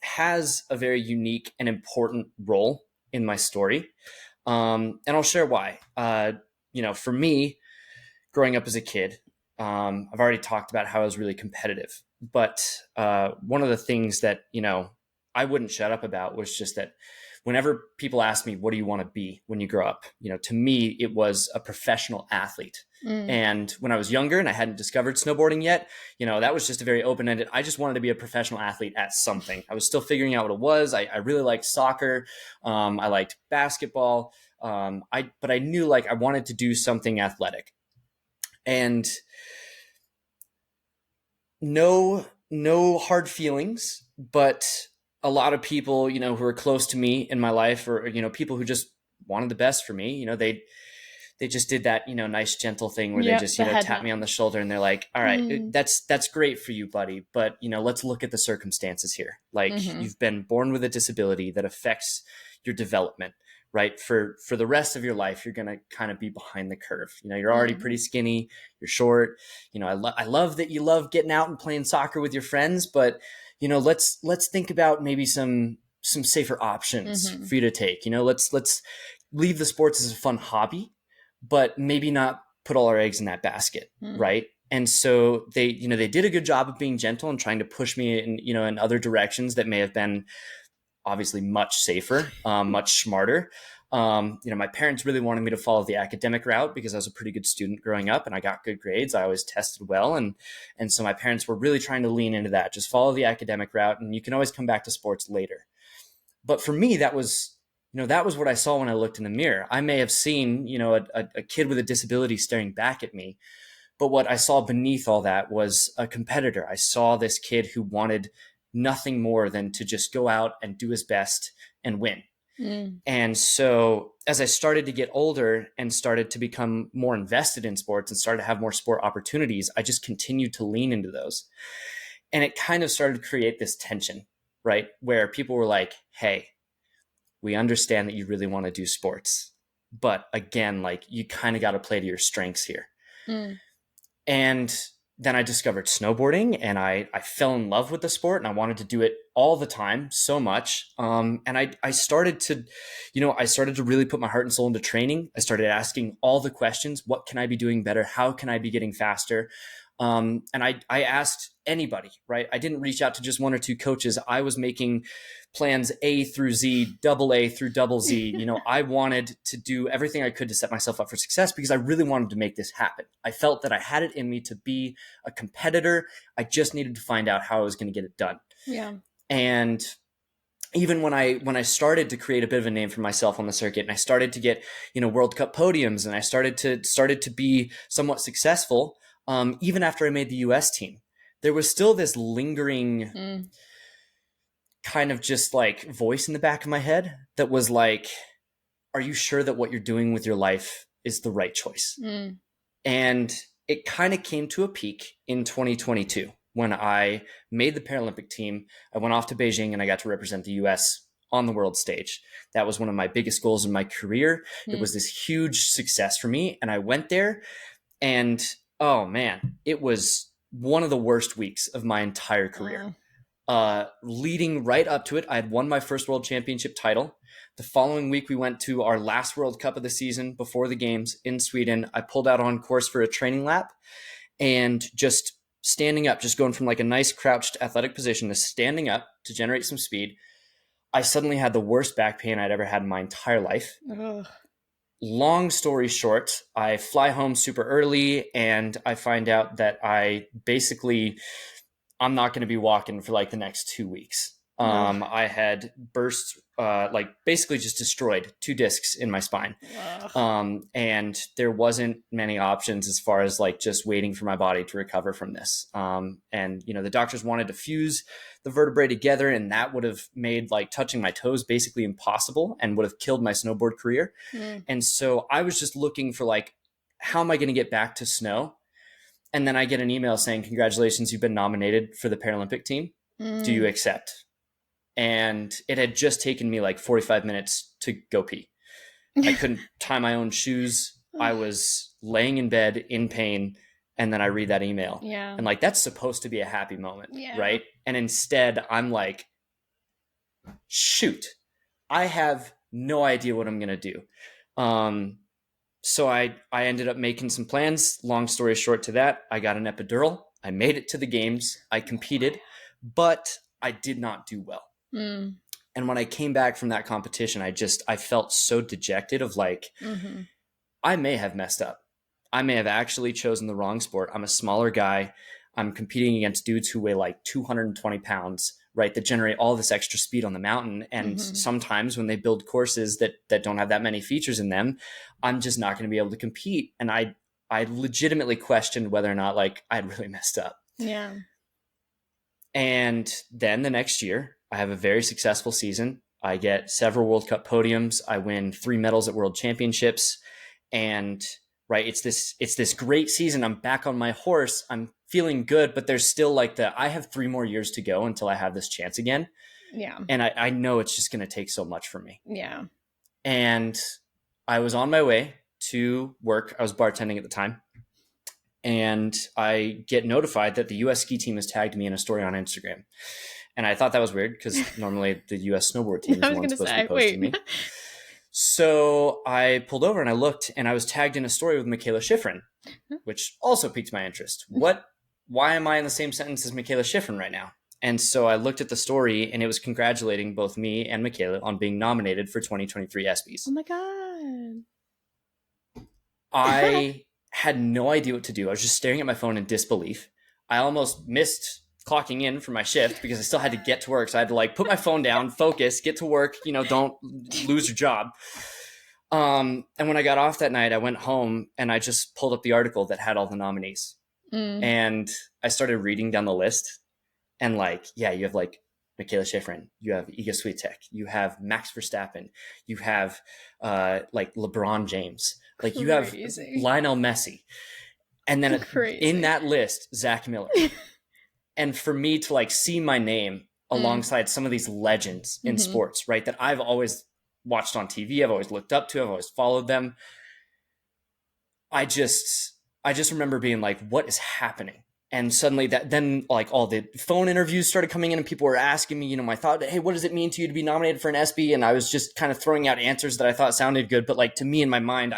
has a very unique and important role in my story. And I'll share why. For me, growing up as a kid, I've already talked about how I was really competitive. But one of the things that, I wouldn't shut up about was just that whenever people ask me, what do you want to be when you grow up? To me, it was a professional athlete. And when I was younger and I hadn't discovered snowboarding yet, that was just a very open-ended, I just wanted to be a professional athlete at something. I was still figuring out what it was. I really liked soccer. I liked basketball. But I knew, like, I wanted to do something athletic. And no hard feelings, but a lot of people, who were close to me in my life, or, people who just wanted the best for me, they just did that, nice, gentle thing where they just, tap me on the shoulder and they're like, all right, that's great for you, buddy. But, let's look at the circumstances here. Like, you've been born with a disability that affects your development, right? For the rest of your life, you're going to kind of be behind the curve. You're already pretty skinny, you're short. I love that you love getting out and playing soccer with your friends, but let's think about maybe some safer options for you to take. Let's leave the sports as a fun hobby, but maybe not put all our eggs in that basket, right? And so they did a good job of being gentle and trying to push me in other directions that may have been obviously much safer, much smarter. My parents really wanted me to follow the academic route because I was a pretty good student growing up and I got good grades. I always tested well. And so my parents were really trying to lean into that, just follow the academic route and you can always come back to sports later. But for me, that was what I saw when I looked in the mirror. I may have seen, a kid with a disability staring back at me, but what I saw beneath all that was a competitor. I saw this kid who wanted nothing more than to just go out and do his best and win. And so as I started to get older and started to become more invested in sports and started to have more sport opportunities, I just continued to lean into those. And it kind of started to create this tension, right? Where people were like, hey, we understand that you really want to do sports, but again, like, you kind of got to play to your strengths here. And then I discovered snowboarding and I fell in love with the sport and I wanted to do it all the time so much. And I started to really put my heart and soul into training. I started asking all the questions. What can I be doing better? How can I be getting faster? And I asked anybody, right? I didn't reach out to just one or two coaches. I was making plans A through Z, double A through double Z. I wanted to do everything I could to set myself up for success because I really wanted to make this happen. I felt that I had it in me to be a competitor. I just needed to find out how I was going to get it done. Yeah. And even when I started to create a bit of a name for myself on the circuit, and I started to get, World Cup podiums, and I started to be somewhat successful, even after I made the US team, there was still this lingering kind of just like voice in the back of my head that was like, are you sure that what you're doing with your life is the right choice? And it kind of came to a peak in 2022 when I made the Paralympic team. I went off to Beijing and I got to represent the US on the world stage. That was one of my biggest goals in my career. It was this huge success for me. And I went there and, oh man, it was one of the worst weeks of my entire career. Leading right up to it, I had won my first world championship title. The following week, we went to our last World Cup of the season before the games in Sweden. I pulled out on course for a training lap and just standing up, just going from like a nice crouched athletic position to standing up to generate some speed. I suddenly had the worst back pain I'd ever had in my entire life. Ugh. Long story short, I fly home super early and I find out that I'm not going to be walking for like the next 2 weeks. I had burst, basically just destroyed 2 discs in my spine. And there wasn't many options as far as like just waiting for my body to recover from this. And, the doctors wanted to fuse the vertebrae together, and that would have made like touching my toes basically impossible and would have killed my snowboard career. And so I was just looking for like, how am I going to get back to snow? And then I get an email saying, congratulations, you've been nominated for the Paralympic team. Do you accept? And it had just taken me like 45 minutes to go pee. I couldn't tie my own shoes. I was laying in bed in pain. And then I read that email. Yeah. And like, that's supposed to be a happy moment, right? And instead I'm like, shoot, I have no idea what I'm going to do. So I ended up making some plans. Long story short to that, I got an epidural. I made it to the games. I competed, but I did not do well. And when I came back from that competition, I felt so dejected of like, I may have messed up. I may have actually chosen the wrong sport. I'm a smaller guy. I'm competing against dudes who weigh like 220 pounds, right? That generate all this extra speed on the mountain. And sometimes when they build courses that don't have that many features in them, I'm just not going to be able to compete. And I legitimately questioned whether or not like I'd really messed up. Yeah. And then the next year, I have a very successful season. I get several World Cup podiums. I win 3 medals at World Championships. And right, it's this great season. I'm back on my horse. I'm feeling good, but there's still like I have 3 more years to go until I have this chance again. Yeah. And I know it's just going to take so much from me. Yeah. And I was on my way to work. I was bartending at the time. And I get notified that the US ski team has tagged me in a story on Instagram. And I thought that was weird because normally the US snowboard team is the one supposed to be posting me. So I pulled over and I looked and I was tagged in a story with Michaela Schifrin, which also piqued my interest. Why am I in the same sentence as Michaela Schifrin right now? And so I looked at the story and it was congratulating both me and Michaela on being nominated for 2023 ESPYS. Oh my God. I had no idea what to do. I was just staring at my phone in disbelief. I almost missed clocking in for my shift because I still had to get to work. So I had to like put my phone down, focus, get to work, don't lose your job. And when I got off that night, I went home and I just pulled up the article that had all the nominees. And I started reading down the list and like, yeah, you have like Michaela Schifrin, you have Iga Swiatek, you have Max Verstappen, you have like LeBron James, like you have Lionel Messi. And then in that list, Zach Miller. And for me to like see my name alongside some of these legends in sports, right, that I've always watched on TV, I've always looked up to, I've always followed them. I just remember being like, what is happening? And suddenly then like all the phone interviews started coming in and people were asking me, my thought, hey, what does it mean to you to be nominated for an ESPY? And I was just kind of throwing out answers that I thought sounded good. But like to me in my mind,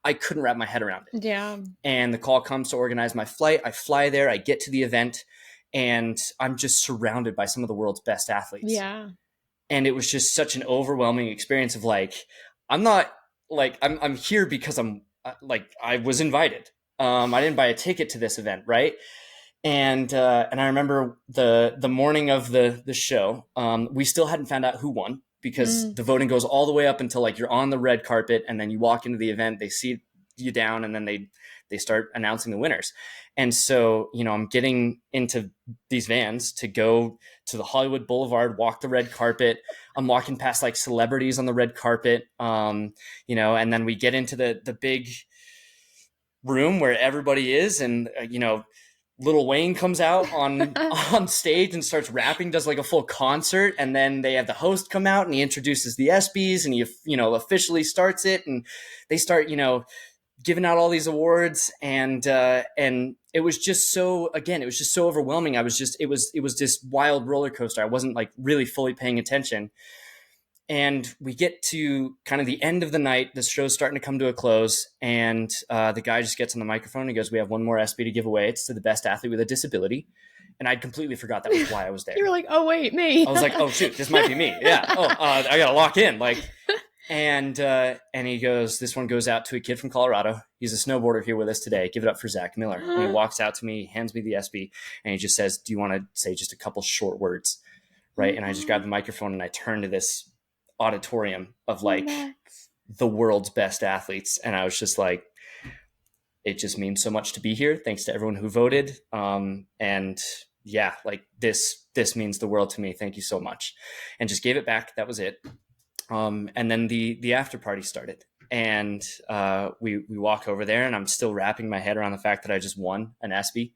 I couldn't wrap my head around it. Yeah. And the call comes to organize my flight. I fly there, I get to the event, and I'm just surrounded by some of the world's best athletes. Yeah. And it was just such an overwhelming experience of like, I'm here because I was invited. I didn't buy a ticket to this event. Right. And I remember the morning of the show, we still hadn't found out who won because the voting goes all the way up until like you're on the red carpet and then you walk into the event, they sit you down and then they start announcing the winners. And so, I'm getting into these vans to go to the Hollywood Boulevard, walk the red carpet. I'm walking past like celebrities on the red carpet, and then we get into the big room where everybody is. And, Lil Wayne comes out on stage and starts rapping, does like a full concert. And then they have the host come out and he introduces the ESPYs and he, officially starts it. And they start, giving out all these awards. And it was just so overwhelming. It was this wild roller coaster. I wasn't like really fully paying attention. And we get to kind of the end of the night. The show's starting to come to a close. And the guy just gets on the microphone and he goes, we have one more ESPY to give away. It's to the best athlete with a disability. And I'd completely forgot that was why I was there. You were like, oh, wait, me. I was like, oh, shoot, this might be me. Yeah. I got to lock in. And he goes, this one goes out to a kid from Colorado. He's a snowboarder here with us today. Give it up for Zach Miller. And he walks out to me, hands me the ESPY, and he just says, do you want to say just a couple short words? Right. And I just grab the microphone and I turn to this auditorium of like the world's best athletes. And I was just like, it just means so much to be here. Thanks to everyone who voted. And yeah, like this means the world to me. Thank you so much. And just gave it back. That was it. And then the after party started and we walk over there and I'm still wrapping my head around the fact that I just won an ESPY.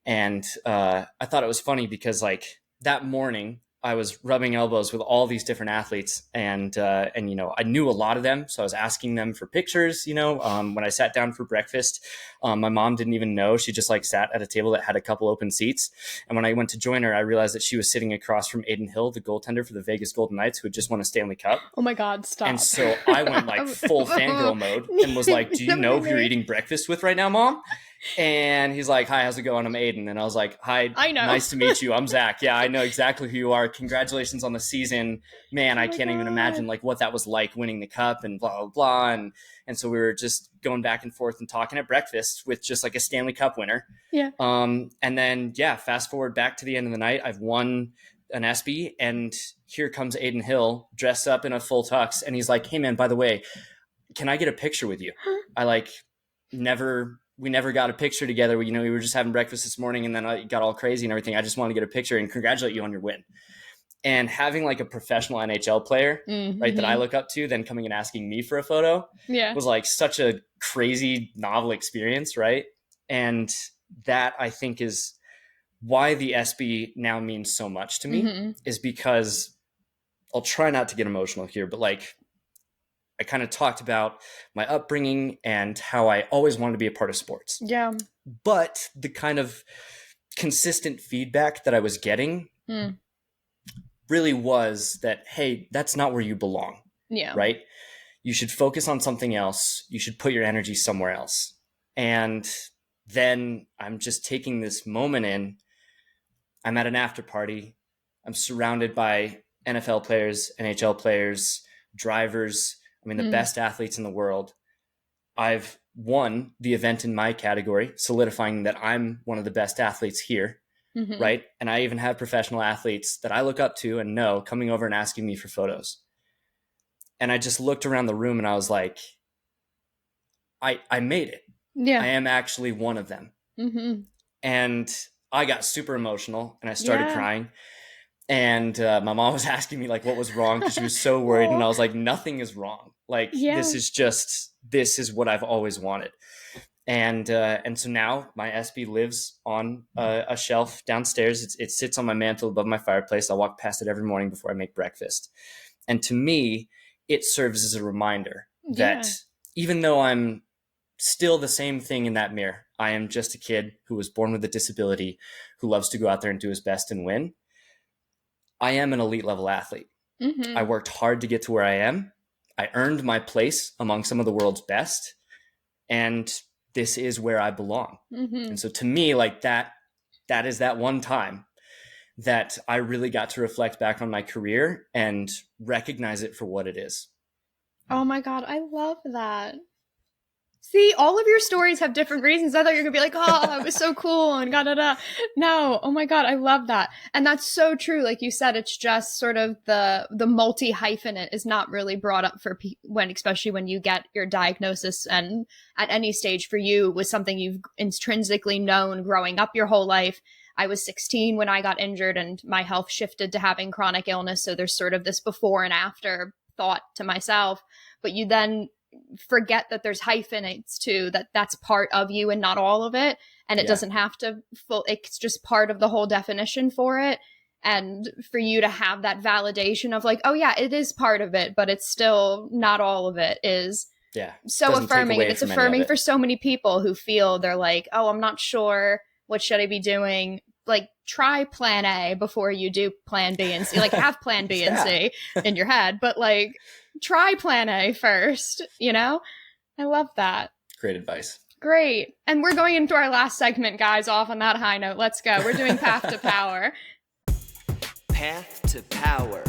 And I thought it was funny because like that morning I was rubbing elbows with all these different athletes and I knew a lot of them. So I was asking them for pictures, when I sat down for breakfast, my mom didn't even know. She just like sat at a table that had a couple open seats. And when I went to join her, I realized that she was sitting across from Aiden Hill, the goaltender for the Vegas Golden Knights, who had just won a Stanley Cup. Oh my God, stop. And so I went like full fangirl mode and was like, do you know who you're eating breakfast with right now, Mom? And he's like, hi, how's it going? I'm Aiden. And I was like, hi, I know. Nice to meet you. I'm Zach. Yeah, I know exactly who you are. Congratulations on the season. Man, I can't even imagine like what that was like winning the cup and blah, blah, blah. And so we were just going back and forth and talking at breakfast with just like a Stanley Cup winner. Yeah. And then, fast forward back to the end of the night, I've won an ESPY and here comes Aiden Hill dressed up in a full tux. And he's like, hey man, by the way, can I get a picture with you? We never got a picture together. We were just having breakfast this morning and then I got all crazy and everything. I just wanted to get a picture and congratulate you on your win. And having like a professional NHL player, right, that I look up to, then coming and asking me for a photo was like such a crazy, novel experience, right? And that I think is why the ESPY now means so much to me is because I'll try not to get emotional here, but like I kind of talked about my upbringing and how I always wanted to be a part of sports. Yeah. But the kind of consistent feedback that I was getting really was that, hey, that's not where you belong. Yeah. Right? You should focus on something else. You should put your energy somewhere else. And then I'm just taking this moment in. I'm at an after party. I'm surrounded by NFL players, NHL players, drivers. I mean, the best athletes in the world. I've won the event in my category, solidifying that I'm one of the best athletes here, right? And I even have professional athletes that I look up to and know coming over and asking me for photos. And I just looked around the room and I was like, I made it. Yeah. I am actually one of them. And I got super emotional and I started crying. And my mom was asking me like what was wrong because she was so worried. And I was like, nothing is wrong. Like this is what I've always wanted. And so now my ESPY lives on a shelf downstairs. It sits on my mantle above my fireplace. I walk past it every morning before I make breakfast. And to me, it serves as a reminder that even though I'm still the same thing in that mirror, I am just a kid who was born with a disability, who loves to go out there and do his best and win. I am an elite level athlete. Mm-hmm. I worked hard to get to where I am. I earned my place among some of the world's best. And this is where I belong. Mm-hmm. And so to me, like that is that one time that I really got to reflect back on my career and recognize it for what it is. Oh my God, I love that. See, all of your stories have different reasons. I thought you were going to be like, oh, it was so cool and da-da-da. No, oh my God, I love that. And that's so true. Like you said, it's just sort of the multi-hyphenate is not really brought up for especially when you get your diagnosis, and at any stage for you was something you've intrinsically known growing up your whole life. I was 16 when I got injured and my health shifted to having chronic illness. So there's sort of this before and after thought to myself, but you then forget that there's hyphenates too, that's part of you and not all of it. And it doesn't have to it's just part of the whole definition for it. And for you to have that validation of like, oh yeah, it is part of it, but it's still not all of it is so affirming. And it's affirming for so many people who feel they're like, oh, I'm not sure, what should I be doing? Like, try plan A before you do plan B and C. Like, have plan B and C in your head, but like, try plan A first, you know? I love that. Great advice. Great. And we're going into our last segment, guys, off on that high note. Let's go. We're doing Path to Power. Path to Power.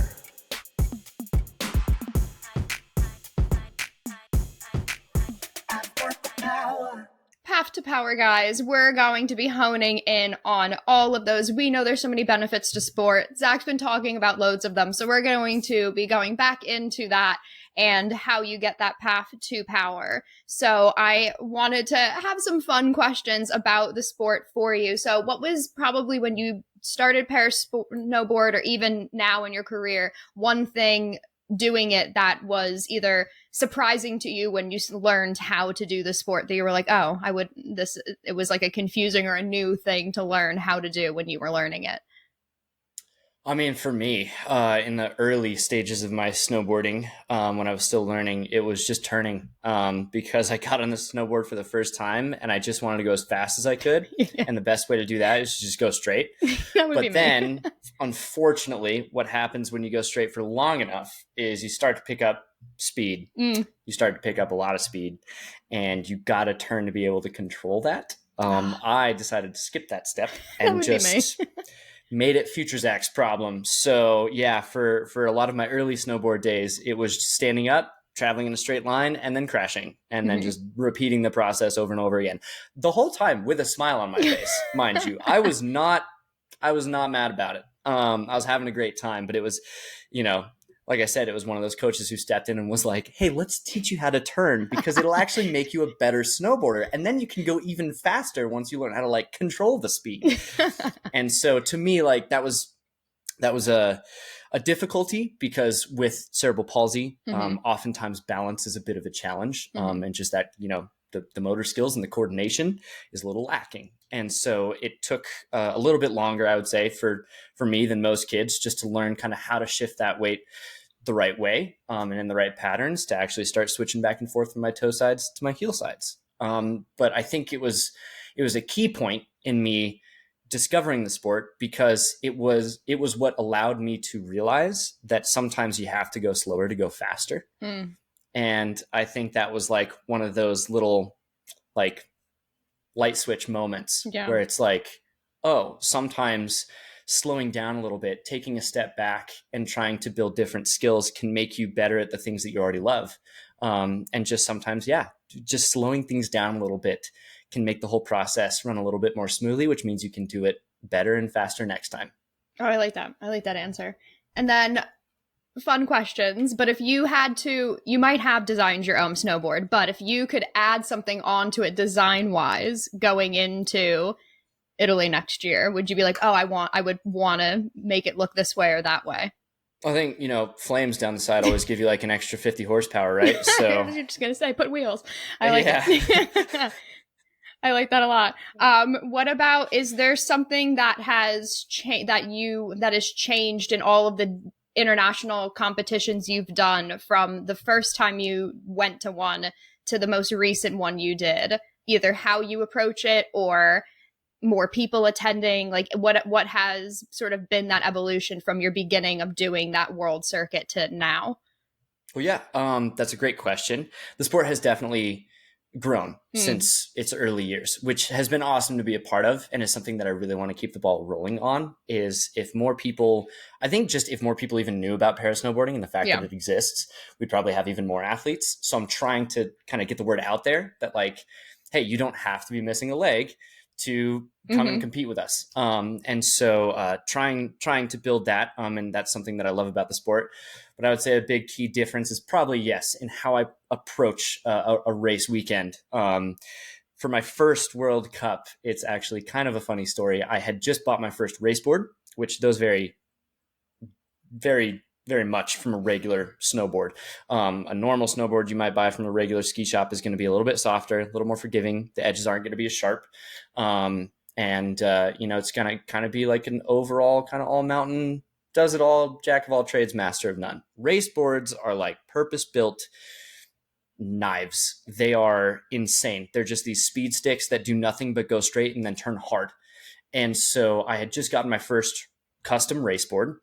Path to Power, guys. We're going to be honing in on all of those. We know there's so many benefits to sport. Zach's been talking about loads of them. So we're going to be going back into that and how you get that path to power. So I wanted to have some fun questions about the sport for you. So what was probably when you started snowboard, or even now in your career, one thing doing it that was either surprising to you when you learned how to do the sport that you were like, oh, it was like a confusing or a new thing to learn how to do when you were learning it? I mean, for me, in the early stages of my snowboarding, when I was still learning, it was just turning, because I got on the snowboard for the first time and I just wanted to go as fast as I could. Yeah. And the best way to do that is to just go straight. But then, unfortunately, what happens when you go straight for long enough is you start to pick up speed. You start to pick up a lot of speed, and you got to turn to be able to control that. I decided to skip that step and just made it future Zach's problem. So yeah, for a lot of my early snowboard days, it was standing up, traveling in a straight line, and then crashing, and then just repeating the process over and over again. The whole time with a smile on my face, mind you. I was not mad about it. I was having a great time, but it was, like I said, it was one of those coaches who stepped in and was like, hey, let's teach you how to turn, because it'll actually make you a better snowboarder. And then you can go even faster once you learn how to control the speed. And so to me, that was a difficulty, because with cerebral palsy, oftentimes balance is a bit of a challenge. And just that, the motor skills and the coordination is a little lacking. And so it took a little bit longer, I would say, for me than most kids, just to learn kind of how to shift that weight the right way, and in the right patterns, to actually start switching back and forth from my toe sides to my heel sides. But I think it was a key point in me discovering the sport, because it was what allowed me to realize that sometimes you have to go slower to go faster. And I think that was one of those little light switch moments where it's oh, sometimes slowing down a little bit, taking a step back and trying to build different skills can make you better at the things that you already love. And just sometimes, just slowing things down a little bit can make the whole process run a little bit more smoothly, which means you can do it better and faster next time. Oh, I like that. I like that answer. And then fun questions, but if you had to, you might have designed your own snowboard, but if you could add something onto it design-wise going into Italy next year, would you be like, oh, I would want to make it look this way or that way? I think, flames down the side always give you an extra 50 horsepower, right? So you're just going to say, put wheels. I like it. I like that a lot. What about, is there something that has that has changed in all of the international competitions you've done from the first time you went to one to the most recent one you did? either how you approach it or more people attending? Like what has sort of been that evolution from your beginning of doing that world circuit to now? Well, yeah, that's a great question. The sport has definitely grown since its early years, which has been awesome to be a part of, and is something that I really want to keep the ball rolling on. Is if more people, I think just if more people even knew about parasnowboarding and the fact that it exists, we'd probably have even more athletes. So I'm trying to kind of get the word out there that like, hey, you don't have to be missing a leg to come and compete with us. And so trying to build that, and that's something that I love about the sport. But I would say a big key difference is probably, yes, in how I approach a race weekend. For my first World Cup, it's actually kind of a funny story. I had just bought my first race board, which those vary very, very much from a regular snowboard. A normal snowboard you might buy from a regular ski shop is going to be a little bit softer, a little more forgiving. The edges aren't going to be as sharp. And it's going to kind of be like an overall kind of all mountain, does it all, jack of all trades, master of none. Race boards are like purpose-built knives. They are insane. They're just these speed sticks that do nothing but go straight and then turn hard. And so I had just gotten my first custom race board.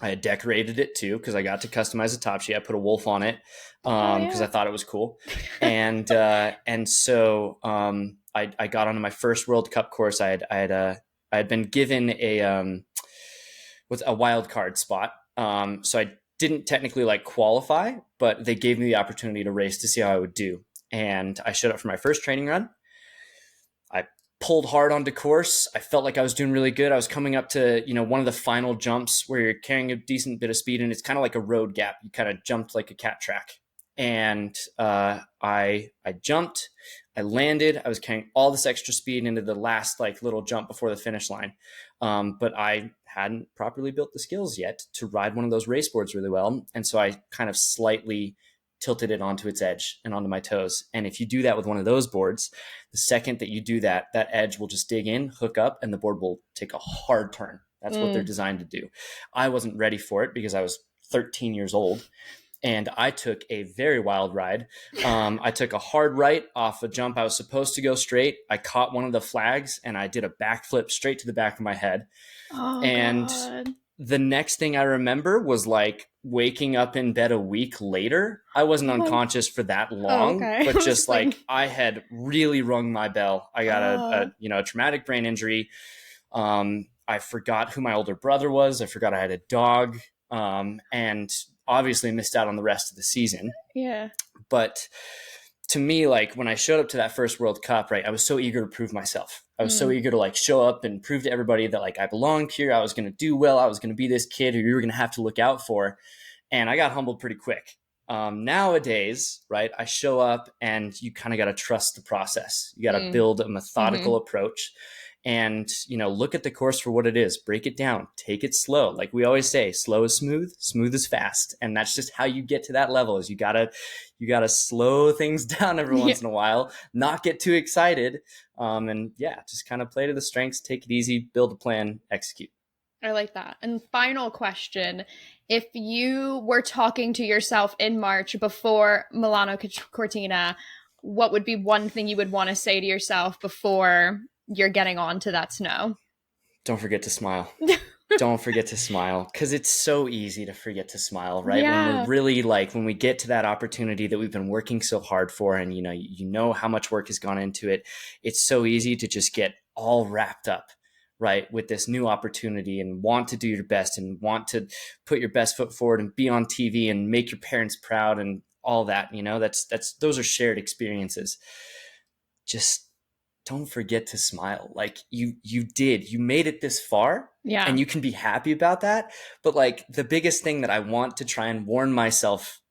I had decorated it too, because I got to customize the top sheet. I put a wolf on it because I thought it was cool. And so I got onto my first World Cup course. I had been given a wild card spot. So I didn't technically like qualify, but they gave me the opportunity to race to see how I would do. And I showed up for my first training run. I pulled hard onto course. I felt like I was doing really good. I was coming up to, one of the final jumps where you're carrying a decent bit of speed, and it's kind of like a road gap. You kind of jumped like a cat track. And I jumped, I landed, I was carrying all this extra speed into the last like little jump before the finish line. But I hadn't properly built the skills yet to ride one of those race boards really well. And so I kind of slightly tilted it onto its edge and onto my toes. And if you do that with one of those boards, the second that you do that, that edge will just dig in, hook up, and the board will take a hard turn. That's what they're designed to do. I wasn't ready for it because I was 13 years old. And I took a very wild ride. I took a hard right off a jump. I was supposed to go straight. I caught one of the flags and I did a backflip straight to the back of my head. Oh, and God. The next thing I remember was like waking up in bed a week later. I wasn't unconscious for that long, but just like I had really rung my bell. I got a traumatic brain injury. I forgot who my older brother was. I forgot I had a dog. And obviously missed out on the rest of the season. Yeah. But to me, like when I showed up to that first World Cup, right, I was so eager to prove myself. I was so eager to like show up and prove to everybody that like I belonged here. I was going to do well. I was going to be this kid who you were going to have to look out for. And I got humbled pretty quick. Nowadays, right, I show up and you kind of got to trust the process. You got to build a methodical approach. And, look at the course for what it is, break it down, take it slow. Like we always say, slow is smooth, smooth is fast. And that's just how you get to that level is you gotta slow things down every once in a while, not get too excited. Just kind of play to the strengths, take it easy, build a plan, execute. I like that. And final question, if you were talking to yourself in March before Milano Cortina, what would be one thing you would want to say to yourself before you're getting onto that snow? Don't forget to smile. Don't forget to smile, because it's so easy to forget to smile, right? Yeah. When we're really when we get to that opportunity that we've been working so hard for, and you know how much work has gone into it, it's so easy to just get all wrapped up, right, with this new opportunity and want to do your best and want to put your best foot forward and be on TV and make your parents proud and all that. Those are shared experiences. Just don't forget to smile. Like you made it this far, and you can be happy about that. But like the biggest thing that I want to try and warn myself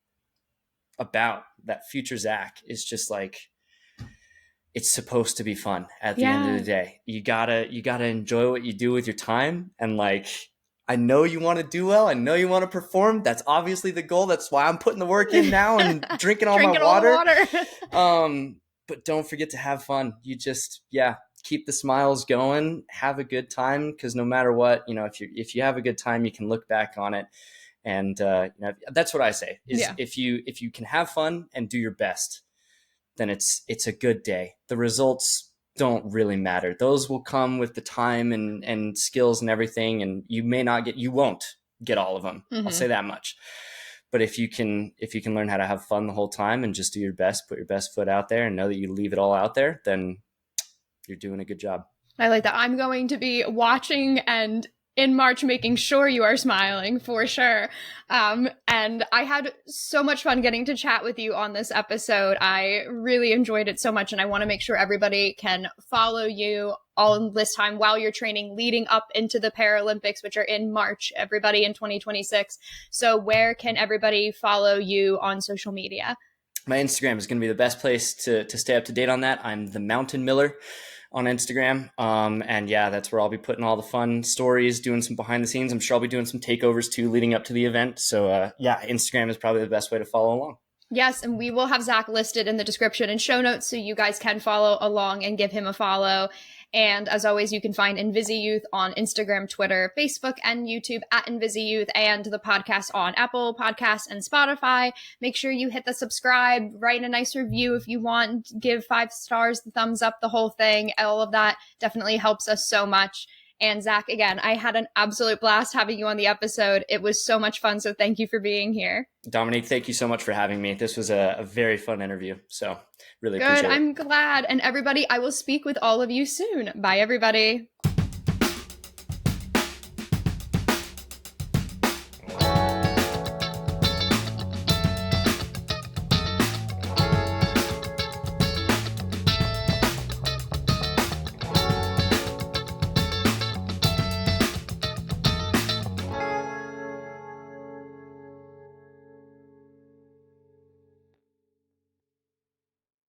about that future Zach is just like, it's supposed to be fun at the end of the day. You gotta enjoy what you do with your time. And like, I know you want to do well. I know you want to perform. That's obviously the goal. That's why I'm putting the work in now and drinking all my water. But don't forget to have fun. You just, keep the smiles going, have a good time. Because no matter what, if you have a good time, you can look back on it. And that's what I say is if you can have fun and do your best, then it's a good day. The results don't really matter. Those will come with the time and skills and everything, and you won't get all of them. I'll say that much. But if you can learn how to have fun the whole time and just do your best, put your best foot out there and know that you leave it all out there, then you're doing a good job. I like that. I'm going to be watching and in March making sure you are smiling for sure. And I had so much fun getting to chat with you on this episode. I really enjoyed it so much, and I want to make sure everybody can follow you all this time while you're training leading up into the Paralympics, which are in March, everybody, in 2026. So where can everybody follow you on social media? My Instagram is going to be the best place to stay up to date on that. I'm the Mountain Miller on Instagram. And yeah, that's where I'll be putting all the fun stories, doing some behind the scenes. I'm sure I'll be doing some takeovers too leading up to the event. So yeah, Instagram is probably the best way to follow along. Yes, and we will have Zach listed in the description and show notes so you guys can follow along and give him a follow. And as always, you can find InvisiYouth on Instagram, Twitter, Facebook, and YouTube at InvisiYouth, and the podcast on Apple Podcasts and Spotify. Make sure you hit the subscribe, write a nice review if you want, give 5 stars, the thumbs up, the whole thing. All of that definitely helps us so much. And Zach, again, I had an absolute blast having you on the episode. It was so much fun, so thank you for being here. Dominique, thank you so much for having me. This was a very fun interview, so really appreciate it. Good, I'm glad. And everybody, I will speak with all of you soon. Bye, everybody.